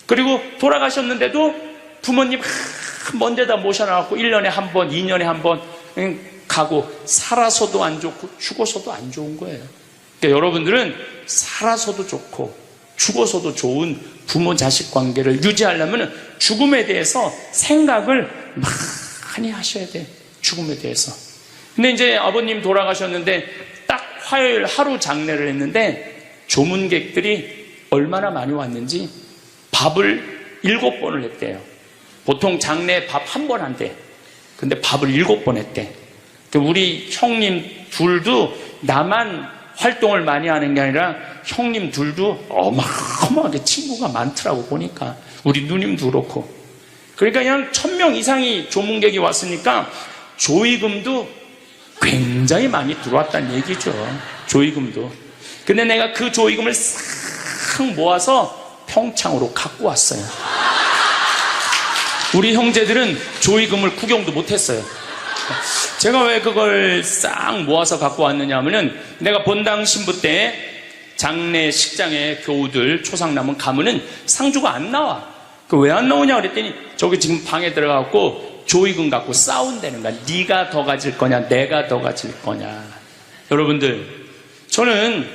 그리고 돌아가셨는데도 부모님 먼 데다 모셔놔갖고 1년에 한 번, 2년에 한 번 가고, 살아서도 안 좋고 죽어서도 안 좋은 거예요. 그러니까 여러분들은 살아서도 좋고 죽어서도 좋은 부모 자식 관계를 유지하려면 죽음에 대해서 생각을 많이 하셔야 돼. 죽음에 대해서. 근데 이제 아버님 돌아가셨는데 딱 화요일 하루 장례를 했는데 조문객들이 얼마나 많이 왔는지 밥을 7번을 했대요. 보통 장례 밥 1번 한대. 근데 밥을 7번 했대. 우리 형님 둘도 나만 활동을 많이 하는 게 아니라 형님 둘도 어마어마하게 친구가 많더라고 보니까. 우리 누님도 그렇고. 그러니까 그냥 1000명 이상이 조문객이 왔으니까 조의금도 굉장히 많이 들어왔다는 얘기죠. 조의금도. 근데 내가 그 조의금을 싹 모아서 평창으로 갖고 왔어요. 우리 형제들은 조의금을 구경도 못했어요. 제가 왜 그걸 싹 모아서 갖고 왔느냐 하면은, 내가 본당 신부 때 장례 식장에 교우들 초상 남은 가문은 상주가 안 나와. 그 왜 안 나오냐 그랬더니, 저기 지금 방에 들어가고 조의금 갖고 싸운다는 거야. 네가 더 가질 거냐, 내가 더 가질 거냐. 여러분들, 저는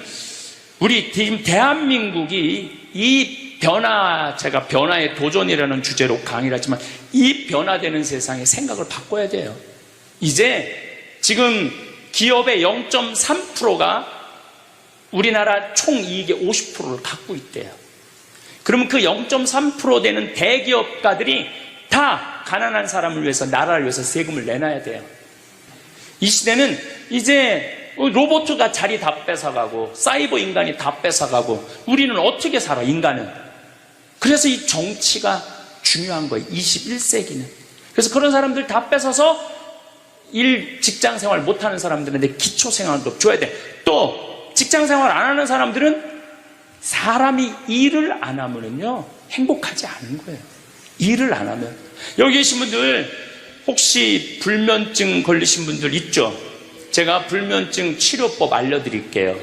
우리 지금 대한민국이 이 변화, 제가 변화의 도전이라는 주제로 강의를 하지만, 이 변화되는 세상에 생각을 바꿔야 돼요. 이제 지금 기업의 0.3%가 우리나라 총이익의 50%를 갖고 있대요. 그러면 그 0.3% 되는 대기업가들이 다 가난한 사람을 위해서, 나라를 위해서 세금을 내놔야 돼요. 이 시대는 이제 로봇가 자리 다 뺏어가고 사이버 인간이 다 뺏어가고, 우리는 어떻게 살아, 인간은? 그래서 이 정치가 중요한 거예요, 21세기는. 그래서 그런 사람들 다 뺏어서 직장 생활 못하는 사람들한테 기초 생활도 줘야 돼. 또 직장 생활 안 하는 사람들은, 사람이 일을 안 하면은요 행복하지 않은 거예요. 일을 안 하면. 여기 계신 분들 혹시 불면증 걸리신 분들 있죠? 제가 불면증 치료법 알려드릴게요.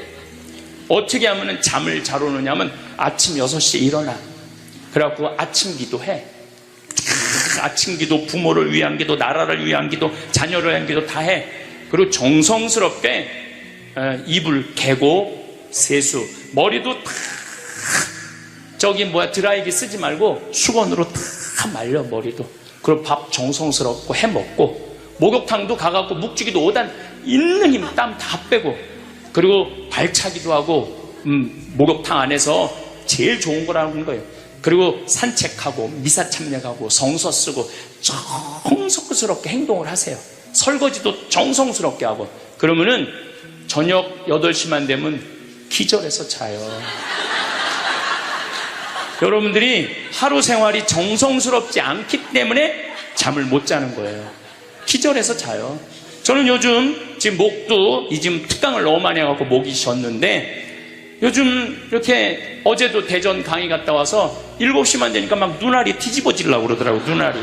어떻게 하면 잠을 잘 오느냐면, 아침 6시에 일어나. 그래갖고 아침 기도해. 아침 기도, 부모를 위한 기도, 나라를 위한 기도, 자녀를 위한 기도 다 해. 그리고 정성스럽게 이불 개고 세수, 머리도 다 드라이기 쓰지 말고 수건으로 다 말려, 머리도. 그리고 밥 정성스럽고 해 먹고, 목욕탕도 가갖고 묵직이도 5단 있는 힘 땀 다 빼고, 그리고 발차기도 하고, 목욕탕 안에서 제일 좋은 거라는 거예요. 그리고 산책하고 미사 참여하고 성서 쓰고 정성스럽게 행동을 하세요. 설거지도 정성스럽게 하고. 그러면은 저녁 8시만 되면 기절해서 자요. 여러분들이 하루 생활이 정성스럽지 않기 때문에 잠을 못 자는 거예요. 기절해서 자요. 저는 요즘 지금 목도, 지금 특강을 너무 많이 해갖고 목이 쉬었는데, 요즘 이렇게 어제도 대전 강의 갔다 와서 7시만 되니까 막 눈알이 뒤집어지려고 그러더라고요, 눈알이.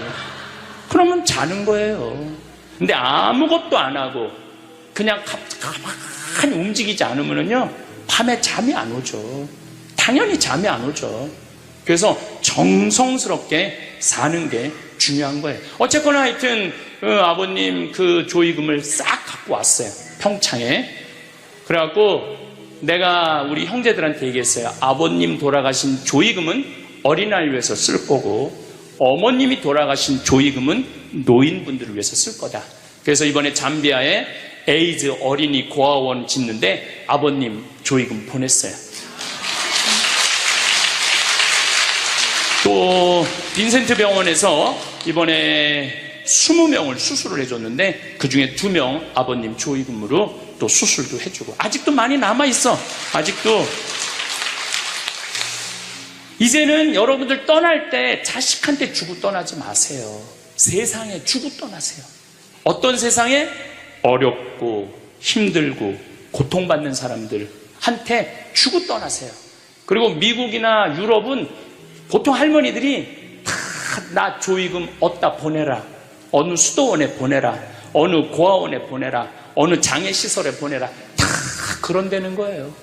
그러면 자는 거예요. 근데 아무것도 안 하고 그냥 가만히 움직이지 않으면요 밤에 잠이 안 오죠. 당연히 잠이 안 오죠. 그래서 정성스럽게 사는 게 중요한 거예요. 어쨌거나 하여튼 아버님 그 조의금을 싹 갖고 왔어요, 평창에. 그래갖고 내가 우리 형제들한테 얘기했어요. 아버님 돌아가신 조의금은 어린아이를 위해서 쓸 거고, 어머님이 돌아가신 조의금은 노인분들을 위해서 쓸 거다. 그래서 이번에 잠비아에 에이즈 어린이 고아원 짓는데 아버님 조의금 보냈어요. 또 빈센트 병원에서 이번에 20명을 수술을 해줬는데, 그 중에 2명 아버님 조의금으로 또 수술도 해주고. 아직도 많이 남아있어. 아직도. 이제는 여러분들 떠날 때 자식한테 주고 떠나지 마세요. 세상에 주고 떠나세요. 어떤 세상에? 어렵고 힘들고 고통받는 사람들한테 주고 떠나세요. 그리고 미국이나 유럽은 보통 할머니들이 다 나 조의금 어디다 보내라, 어느 수도원에 보내라, 어느 고아원에 보내라, 어느 장애시설에 보내라, 다 그런다는 거예요.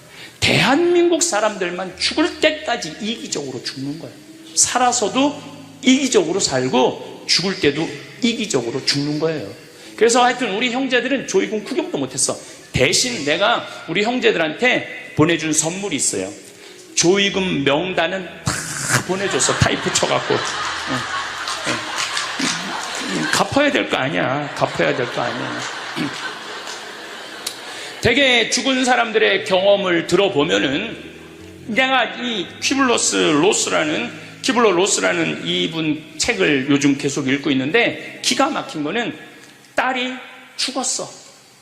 대한민국 사람들만 죽을 때까지 이기적으로 죽는 거예요. 살아서도 이기적으로 살고 죽을 때도 이기적으로 죽는 거예요. 그래서 하여튼 우리 형제들은 조의금 구경도 못했어. 대신 내가 우리 형제들한테 보내준 선물이 있어요. 조의금 명단은 다 보내줬어. 타이프 쳐갖고. 갚아야 될 거 아니야. 갚아야 될 거 아니야. 되게 죽은 사람들의 경험을 들어보면은, 내가 이 키블러 로스라는 이분 책을 요즘 계속 읽고 있는데, 기가 막힌 거는 딸이 죽었어.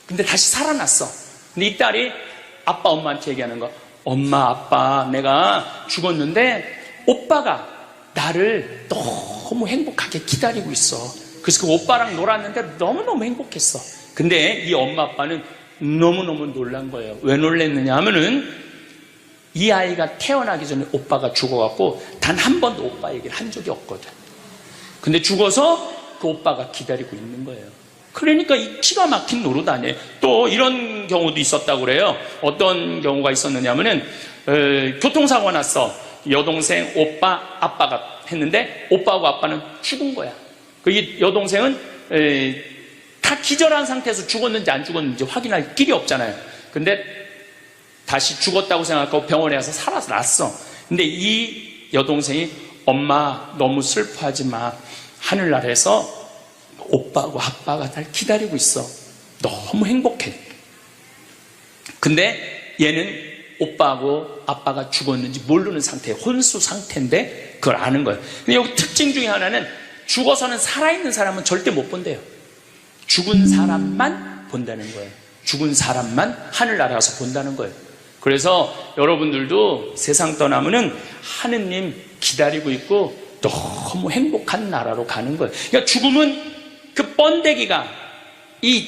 근데 다시 살아났어. 근데 이 딸이 아빠 엄마한테 얘기하는 거. 엄마 아빠 내가 죽었는데 오빠가 나를 너무 행복하게 기다리고 있어. 그래서 그 오빠랑 놀았는데 너무너무 행복했어. 근데 이 엄마 아빠는 너무너무 놀란 거예요. 왜 놀랐느냐 하면은 이 아이가 태어나기 전에 오빠가 죽어갖고 단 한 번도 오빠 얘기를 한 적이 없거든. 근데 죽어서 그 오빠가 기다리고 있는 거예요. 그러니까 이 기가 막힌 노릇 아니에요. 또 이런 경우도 있었다고 그래요. 어떤 경우가 있었느냐 하면은 교통사고가 났어. 여동생, 오빠, 아빠가 했는데 오빠하고 아빠는 죽은 거야. 그 이 여동생은 다 기절한 상태에서 죽었는지 안 죽었는지 확인할 길이 없잖아요. 근데 다시 죽었다고 생각하고 병원에 가서 살아났어. 근데 이 여동생이 엄마 너무 슬퍼하지 마. 하늘나라에서 오빠하고 아빠가 날 기다리고 있어. 너무 행복해. 근데 얘는 오빠하고 아빠가 죽었는지 모르는 상태, 혼수 상태인데 그걸 아는 거예요. 근데 여기 특징 중에 하나는 죽어서는 살아있는 사람은 절대 못 본대요. 죽은 사람만 본다는 거예요. 죽은 사람만 하늘나라에 가서 본다는 거예요. 그래서 여러분들도 세상 떠나면은 하느님 기다리고 있고 너무 행복한 나라로 가는 거예요. 그러니까 죽음은 그 번데기가 이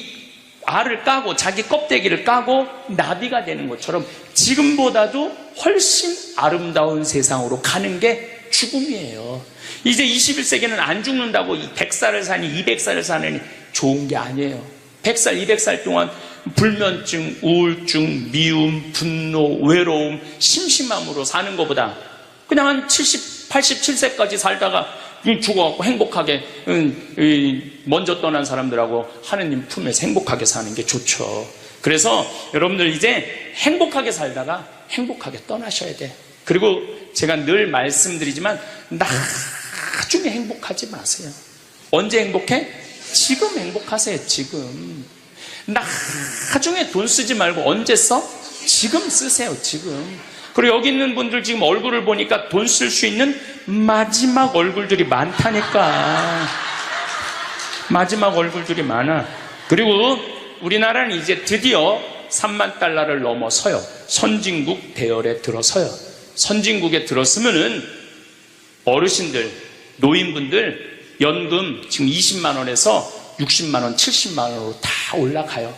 알을 까고 자기 껍데기를 까고 나비가 되는 것처럼 지금보다도 훨씬 아름다운 세상으로 가는 게 죽음이에요. 이제 21세기는 안 죽는다고 100살을 사니 200살을 사느니 좋은 게 아니에요. 100살, 200살 동안 불면증, 우울증, 미움, 분노, 외로움, 심심함으로 사는 것보다 그냥 한 70, 87세까지 살다가 죽어갖고 행복하게 먼저 떠난 사람들하고 하느님 품에서 행복하게 사는 게 좋죠. 그래서 여러분들 이제 행복하게 살다가 행복하게 떠나셔야 돼. 그리고 제가 늘 말씀드리지만 나중에 행복하지 마세요. 언제 행복해? 지금 행복하세요. 지금. 나중에 돈 쓰지 말고 언제 써? 지금 쓰세요. 지금. 그리고 여기 있는 분들 지금 얼굴을 보니까 돈 쓸 수 있는 마지막 얼굴들이 많다니까. 마지막 얼굴들이 많아. 그리고 우리나라는 이제 드디어 3만 달러를 넘어서요. 선진국 대열에 들어서요. 선진국에 들었으면은 어르신들, 노인분들 연금 지금 20만 원에서 60만 원, 70만 원으로 다 올라가요.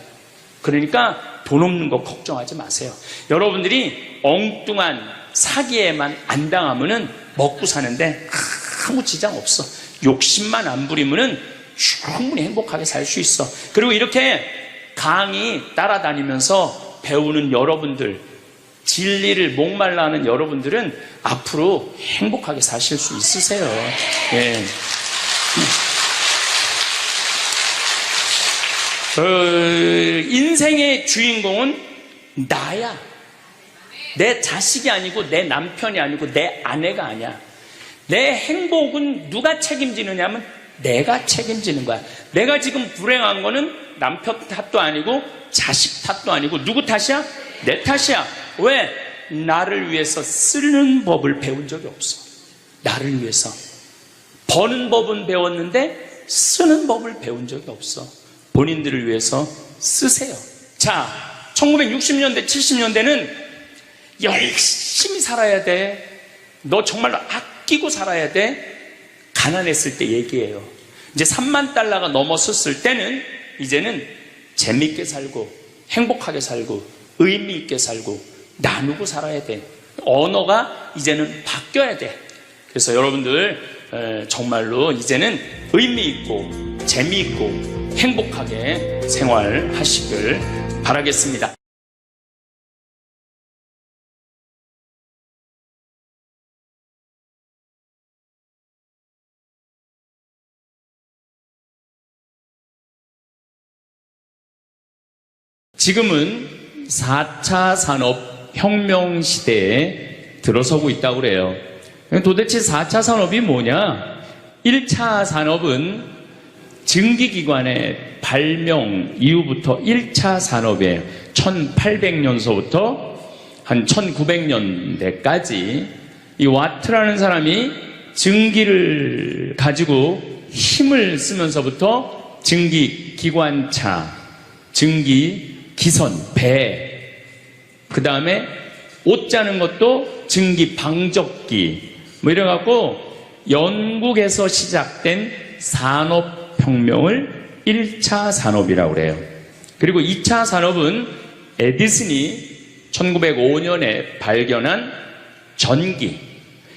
그러니까 돈 없는 거 걱정하지 마세요. 여러분들이 엉뚱한 사기에만 안 당하면은 먹고 사는데 아무 지장 없어. 욕심만 안 부리면은 충분히 행복하게 살 수 있어. 그리고 이렇게 강의 따라다니면서 배우는 여러분들, 진리를 목말라 하는 여러분들은 앞으로 행복하게 사실 수 있으세요. 예. 인생의 주인공은 나야. 내 자식이 아니고 내 남편이 아니고 내 아내가 아니야. 내 행복은 누가 책임지느냐면 내가 책임지는 거야. 내가 지금 불행한 거는 남편 탓도 아니고 자식 탓도 아니고 누구 탓이야? 내 탓이야. 왜? 나를 위해서 쓰는 법을 배운 적이 없어. 나를 위해서. 버는 법은 배웠는데 쓰는 법을 배운 적이 없어. 본인들을 위해서 쓰세요. 자, 1960년대, 70년대는 열심히 살아야 돼. 너 정말로 아끼고 살아야 돼. 가난했을 때 얘기예요. 이제 3만 달러가 넘었을 때는 이제는 재밌게 살고 행복하게 살고 의미 있게 살고 나누고 살아야 돼. 언어가 이제는 바뀌어야 돼. 그래서 여러분들 정말로 이제는 의미 있고 재미있고 행복하게 생활하시길 바라겠습니다. 지금은 4차 산업혁명 시대에 들어서고 있다고 그래요. 도대체 4차 산업이 뭐냐? 1차 산업은 증기기관의 발명 이후부터 1차 산업에 1800년서부터 한 1900년대까지 이 와트라는 사람이 증기를 가지고 힘을 쓰면서부터 증기기관차, 증기기선, 배, 그 다음에 옷 짜는 것도 증기방적기 뭐 이래갖고 영국에서 시작된 산업혁명을 1차 산업이라고 그래요. 그리고 2차 산업은 에디슨이 1905년에 발견한 전기.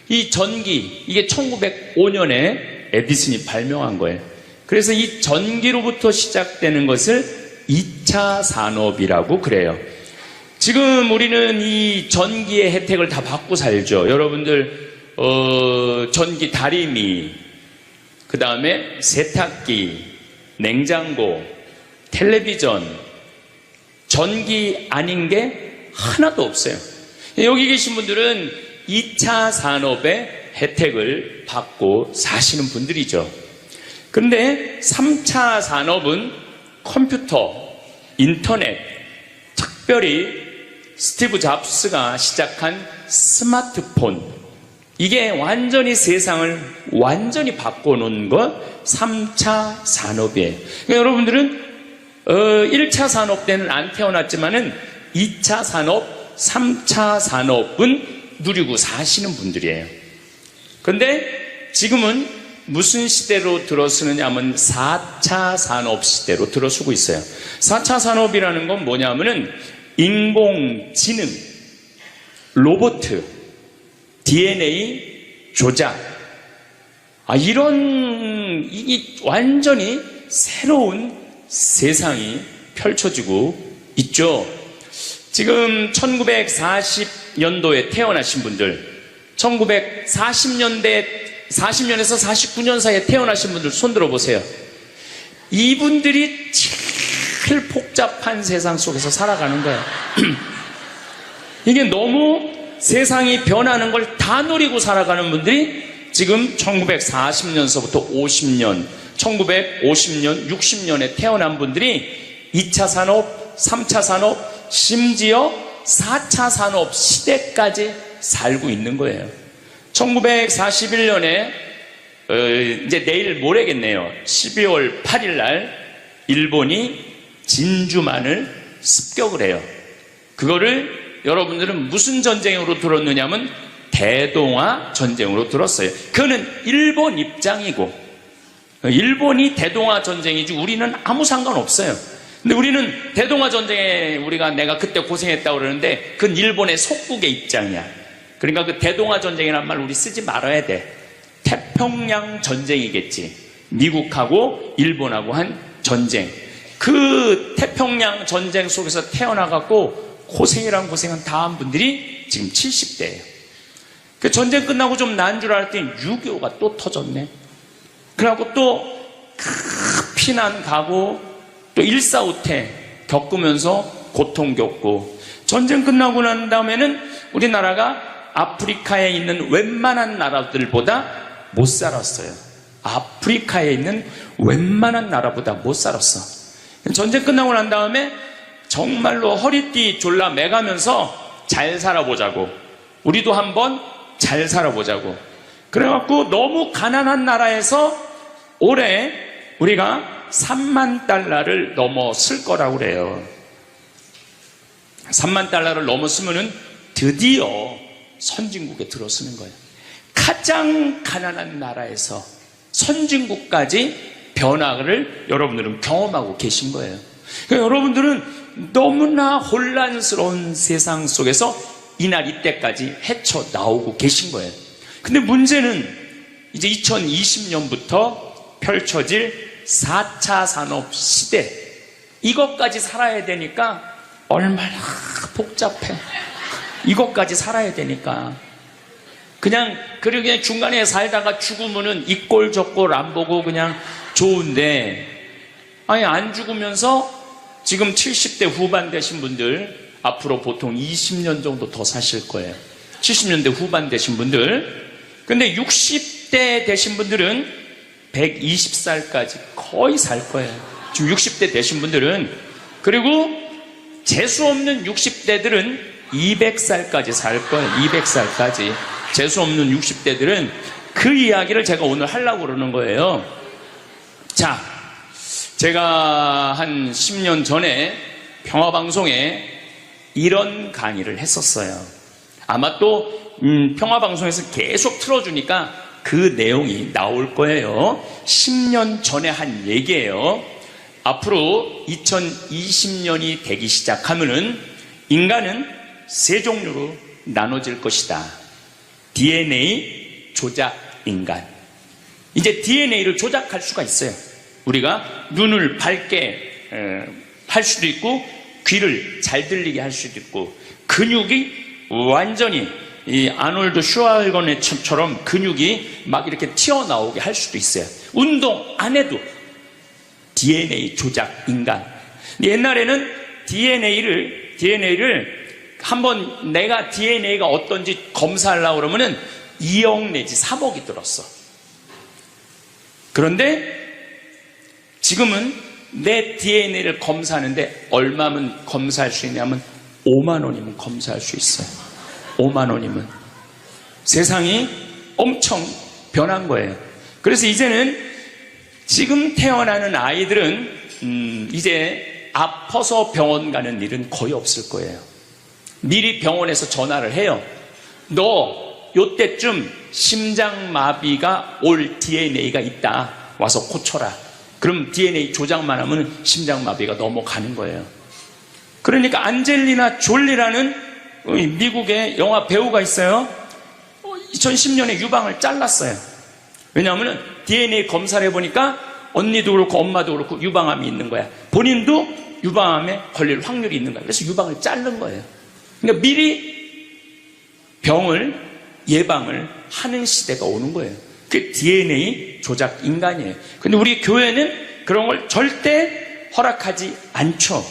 이 전기, 이게 1905년에 에디슨이 발명한 거예요. 그래서 이 전기로부터 시작되는 것을 2차 산업이라고 그래요. 지금 우리는 이 전기의 혜택을 다 받고 살죠. 여러분들 전기 다리미, 그 다음에 세탁기, 냉장고, 텔레비전, 전기 아닌 게 하나도 없어요. 여기 계신 분들은 2차 산업의 혜택을 받고 사시는 분들이죠. 그런데 3차 산업은 컴퓨터, 인터넷, 특별히 스티브 잡스가 시작한 스마트폰, 이게 완전히 세상을 완전히 바꿔놓은 것 3차 산업이에요. 그러니까 여러분들은 1차 산업 때는 안 태어났지만은 2차 산업, 3차 산업은 누리고 사시는 분들이에요. 그런데 지금은 무슨 시대로 들어서느냐 하면 4차 산업 시대로 들어서고 있어요. 4차 산업이라는 건 뭐냐면은 인공지능, 로봇, DNA 조작, 이게 완전히 새로운 세상이 펼쳐지고 있죠. 지금 1940년도에 태어나신 분들, 1940년에서 49년 사이에 태어나신 분들 손 들어보세요. 이분들이 제일 복잡한 세상 속에서 살아가는 거예요. 이게 너무 세상이 변하는 걸 다 노리고 살아가는 분들이 지금 1940년서부터 50년, 1950년, 60년에 태어난 분들이 2차 산업, 3차 산업, 심지어 4차 산업 시대까지 살고 있는 거예요. 1941년에 이제 내일 모레겠네요. 12월 8일 날 일본이 진주만을 습격을 해요. 그거를 여러분들은 무슨 전쟁으로 들었느냐면 대동아 전쟁으로 들었어요. 그거는 일본 입장이고, 일본이 대동아 전쟁이지 우리는 아무 상관없어요. 근데 우리는 대동아 전쟁에 내가 그때 고생했다고 그러는데 그건 일본의 속국의 입장이야. 그러니까 그 대동아 전쟁이란 말 우리 쓰지 말아야 돼. 태평양 전쟁이겠지. 미국하고 일본하고 한 전쟁. 그 태평양 전쟁 속에서 태어나갖고 고생이란 고생은 다 한 분들이 지금 70대예요. 그 전쟁 끝나고 좀 나은 줄 알았더니 6.25가 또 터졌네. 그래갖고 또 피난 가고 또 일사후퇴 겪으면서 고통 겪고, 전쟁 끝나고 난 다음에는 우리나라가 아프리카에 있는 웬만한 나라들보다 못 살았어요. 아프리카에 있는 웬만한 나라보다 못 살았어. 전쟁 끝나고 난 다음에 정말로 허리띠 졸라 매가면서 잘 살아보자고, 우리도 한번 잘 살아보자고. 그래갖고 너무 가난한 나라에서 올해 우리가 3만 달러를 넘었을 거라고 그래요. 3만 달러를 넘었으면은 드디어 선진국에 들어서는 거예요. 가장 가난한 나라에서 선진국까지 변화를 여러분들은 경험하고 계신 거예요. 그러니까 여러분들은 너무나 혼란스러운 세상 속에서 이날 이때까지 헤쳐나오고 계신 거예요. 근데 문제는 이제 2020년부터 펼쳐질 4차 산업 시대, 이것까지 살아야 되니까 얼마나 복잡해. 이것까지 살아야 되니까 그냥 중간에 살다가 죽으면은 이 꼴 저 꼴 안 보고 그냥 좋은데, 안 죽으면서 지금 70대 후반 되신 분들 앞으로 보통 20년 정도 더 사실 거예요. 70년대 후반 되신 분들. 근데 60대 되신 분들은 120살까지 거의 살 거예요. 지금 60대 되신 분들은. 그리고 재수 없는 60대들은 200살까지 살 거예요. 200살까지. 재수 없는 60대들은. 그 이야기를 제가 오늘 하려고 그러는 거예요. 자, 제가 한 10년 전에 평화방송에 이런 강의를 했었어요. 아마 또 평화방송에서 계속 틀어주니까 그 내용이 나올 거예요. 10년 전에 한 얘기예요. 앞으로 2020년이 되기 시작하면은 인간은 세 종류로 나눠질 것이다. DNA 조작 인간. 이제 DNA를 조작할 수가 있어요. 우리가 눈을 밝게 할 수도 있고, 귀를 잘 들리게 할 수도 있고, 근육이 완전히 이 아놀드 슈왈거네처럼 근육이 막 이렇게 튀어나오게 할 수도 있어요. 운동 안 해도 DNA 조작 인간. 옛날에는 DNA를 한번 내가 DNA가 어떤지 검사하려고 그러면은 2억 내지 3억이 들었어. 그런데 지금은 내 DNA를 검사하는데 얼마면 검사할 수 있냐면 5만 원이면 검사할 수 있어요. 5만 원이면. 세상이 엄청 변한 거예요. 그래서 이제는 지금 태어나는 아이들은 이제 아파서 병원 가는 일은 거의 없을 거예요. 미리 병원에서 전화를 해요. 너 요때쯤 심장마비가 올 DNA가 있다. 와서 고쳐라. 그럼 DNA 조작만 하면 심장마비가 넘어가는 거예요. 그러니까 안젤리나 졸리라는 미국의 영화 배우가 있어요. 2010년에 유방을 잘랐어요. 왜냐하면 DNA 검사를 해보니까 언니도 그렇고 엄마도 그렇고 유방암이 있는 거야. 본인도 유방암에 걸릴 확률이 있는 거야. 그래서 유방을 자른 거예요. 그러니까 미리 병을 예방을 하는 시대가 오는 거예요. 그게 DNA 조작 인간이에요. 근데 우리 교회는 그런 걸 절대 허락하지 않죠.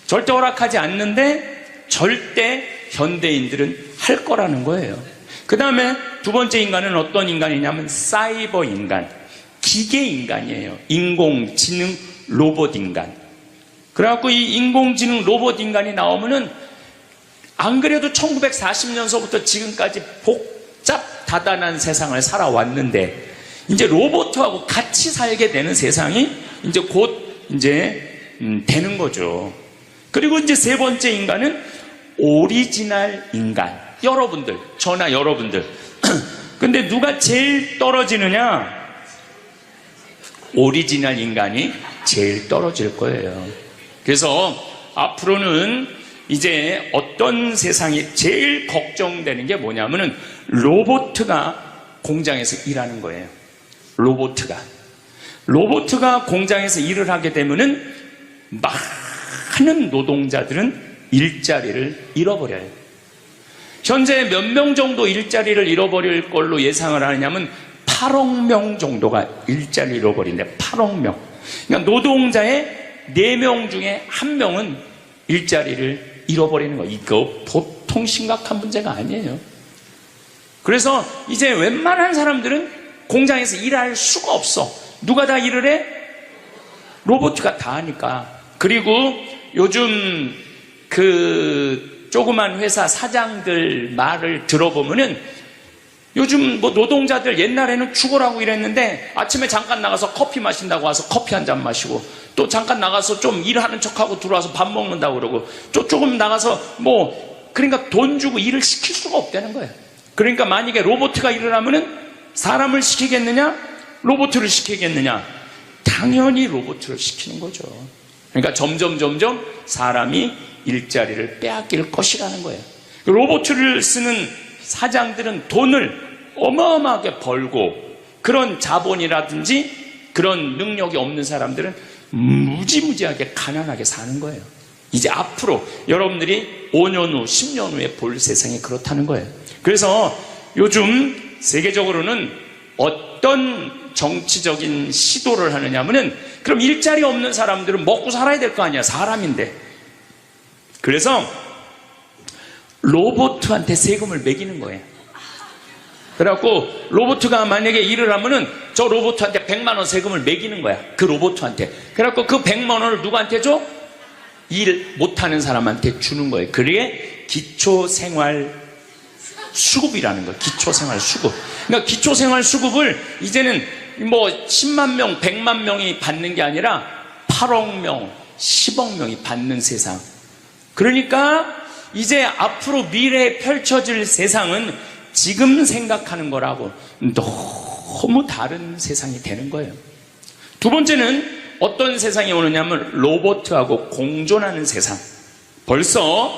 절대 허락하지 않는데 절대 현대인들은 할 거라는 거예요. 그 다음에 두 번째 인간은 어떤 인간이냐면 사이버 인간, 기계 인간이에요. 인공지능 로봇 인간. 그래갖고 이 인공지능 로봇 인간이 나오면은 안 그래도 1940년서부터 지금까지 복잡 다단한 세상을 살아왔는데 이제 로봇하고 같이 살게 되는 세상이 이제 곧 이제 되는 거죠. 그리고 이제 세 번째 인간은 오리지널 인간. 여러분들, 저나 여러분들. 근데 누가 제일 떨어지느냐? 오리지널 인간이 제일 떨어질 거예요. 그래서 앞으로는 이제 어떤 세상이 제일 걱정되는 게 뭐냐면은 로봇가 공장에서 일하는 거예요. 로봇가 공장에서 일을 하게 되면은 많은 노동자들은 일자리를 잃어버려요. 현재 몇 명 정도 일자리를 잃어버릴 걸로 예상을 하느냐면 8억 명 정도가 일자리를 잃어버린대. 8억 명. 그러니까 노동자의 4명 중에 1명은 일자리를 잃어버리는 거. 이거 보통 심각한 문제가 아니에요. 그래서 이제 웬만한 사람들은 공장에서 일할 수가 없어. 누가 다 일을 해? 로봇가 다 하니까. 그리고 요즘 그 조그만 회사 사장들 말을 들어보면은 요즘 뭐 노동자들 옛날에는 죽으라고 일했는데 아침에 잠깐 나가서 커피 마신다고 와서 커피 한 잔 마시고 또 잠깐 나가서 좀 일하는 척하고 들어와서 밥 먹는다고 그러고 또 조금 나가서 뭐 그러니까 돈 주고 일을 시킬 수가 없다는 거예요. 그러니까 만약에 로봇가 일을 하면은 사람을 시키겠느냐? 로봇을 시키겠느냐? 당연히 로봇을 시키는 거죠. 그러니까 점점 사람이 일자리를 빼앗길 것이라는 거예요. 로봇을 쓰는 사장들은 돈을 어마어마하게 벌고 그런 자본이라든지 그런 능력이 없는 사람들은 무지무지하게 가난하게 사는 거예요. 이제 앞으로 여러분들이 5년 후, 10년 후에 볼 세상이 그렇다는 거예요. 그래서 요즘 세계적으로는 어떤 정치적인 시도를 하느냐면은 그럼 일자리 없는 사람들은 먹고 살아야 될 거 아니야. 사람인데. 그래서 로봇한테 세금을 매기는 거예요. 그래갖고 로봇가 만약에 일을 하면은 저 로봇한테 100만 원 세금을 매기는 거야. 그 로봇한테. 그래갖고 그 100만 원을 누구한테 줘? 일 못하는 사람한테 주는 거예요. 그게 기초생활 수급이라는 거예요. 기초생활 수급. 그러니까 기초생활 수급을 이제는 뭐 10만 명, 100만 명이 받는 게 아니라 8억 명, 10억 명이 받는 세상. 그러니까 이제 앞으로 미래에 펼쳐질 세상은 지금 생각하는 거라고 너무 다른 세상이 되는 거예요. 두 번째는 어떤 세상이 오느냐면 로봇하고 공존하는 세상. 벌써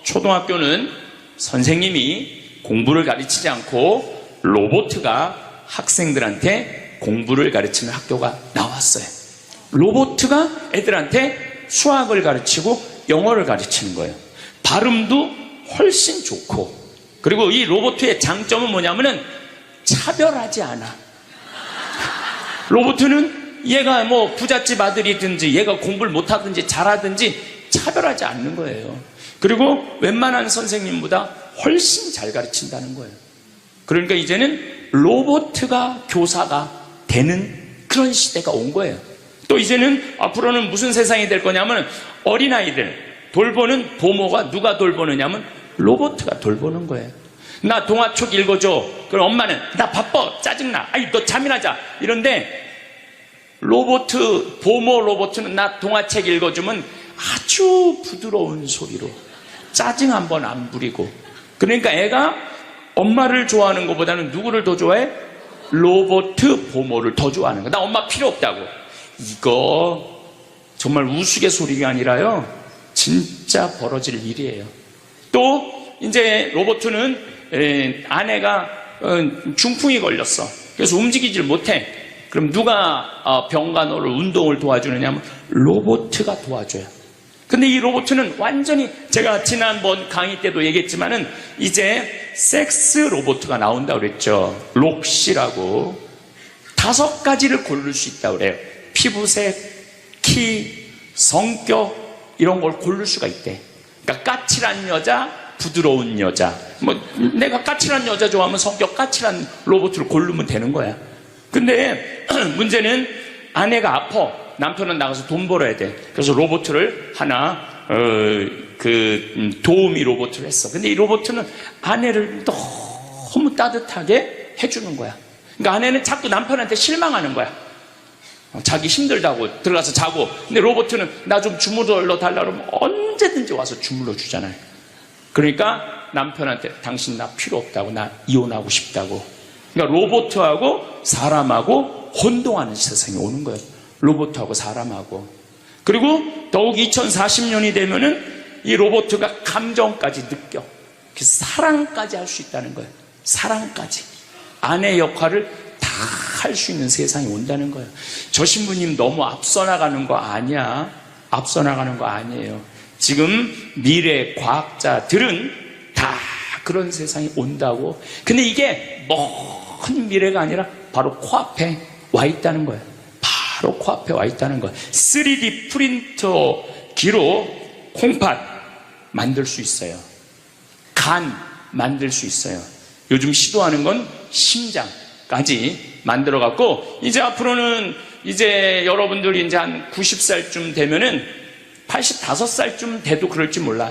초등학교는 선생님이 공부를 가르치지 않고 로봇가 학생들한테 공부를 가르치는 학교가 나왔어요. 로봇가 애들한테 수학을 가르치고 영어를 가르치는 거예요. 발음도 훨씬 좋고, 그리고 이 로봇의 장점은 뭐냐면은 차별하지 않아. 로봇은 얘가 뭐 부잣집 아들이든지 얘가 공부를 못하든지 잘하든지 차별하지 않는 거예요. 그리고 웬만한 선생님보다 훨씬 잘 가르친다는 거예요. 그러니까 이제는 로봇가 교사가 되는 그런 시대가 온 거예요. 또 이제는 앞으로는 무슨 세상이 될 거냐면 어린아이들 돌보는 보모가 누가 돌보느냐면 로봇가 돌보는 거예요. 나 동화책 읽어줘. 그럼 엄마는 나 바빠, 짜증나, 아이 너 잠이나 자, 이런데 보모 로봇은 나 동화책 읽어주면 아주 부드러운 소리로 짜증 한번 안 부리고. 그러니까 애가 엄마를 좋아하는 것보다는 누구를 더 좋아해? 로봇 보모를 더 좋아하는 거야. 나 엄마 필요 없다고. 이거 정말 우스갯소리가 아니라요, 진짜 벌어질 일이에요. 또 이제 로봇은 아내가 중풍이 걸렸어. 그래서 움직이질 못해. 그럼 누가 병간호를 운동을 도와주느냐면 로봇가 도와줘요. 근데 이 로봇은 완전히, 제가 지난번 강의 때도 얘기했지만은 이제 섹스 로봇가 나온다고 그랬죠. 록시라고 5가지를 고를 수 있다고 그래요. 피부색, 키, 성격, 이런 걸 고를 수가 있대. 그러니까 까칠한 여자, 부드러운 여자. 뭐 내가 까칠한 여자 좋아하면 성격 까칠한 로봇을 고르면 되는 거야. 근데 문제는 아내가 아파. 남편은 나가서 돈 벌어야 돼. 그래서 로봇을 하나 도우미 로봇을 했어. 근데 이 로봇은 아내를 너무 따뜻하게 해주는 거야. 그러니까 아내는 자꾸 남편한테 실망하는 거야. 자기 힘들다고 들어가서 자고. 근데 로봇은 나 좀 주물러 달라 그러면 언제든지 와서 주물러 주잖아요. 그러니까 남편한테 당신 나 필요 없다고, 나 이혼하고 싶다고. 그러니까 로봇하고 사람하고 혼동하는 세상이 오는 거예요. 로봇하고 사람하고. 그리고 더욱 2040년이 되면은 이 로봇가 감정까지 느껴. 사랑까지 할 수 있다는 거예요. 사랑까지. 아내 역할을 다 할 수 있는 세상이 온다는 거예요. 저 신부님 너무 앞서 나가는 거 아니야? 앞서 나가는 거 아니에요. 지금 미래 과학자들은 다 그런 세상이 온다고. 근데 이게 먼 미래가 아니라 바로 코앞에 와 있다는 거예요. 바로 코앞에 와 있다는 거예요. 3D 프린터기로 콩팥 만들 수 있어요. 간 만들 수 있어요. 요즘 시도하는 건 심장까지 만들어 갖고, 이제 앞으로는 이제 여러분들이 이제 한 90살쯤 되면은 85살쯤 돼도 그럴지 몰라.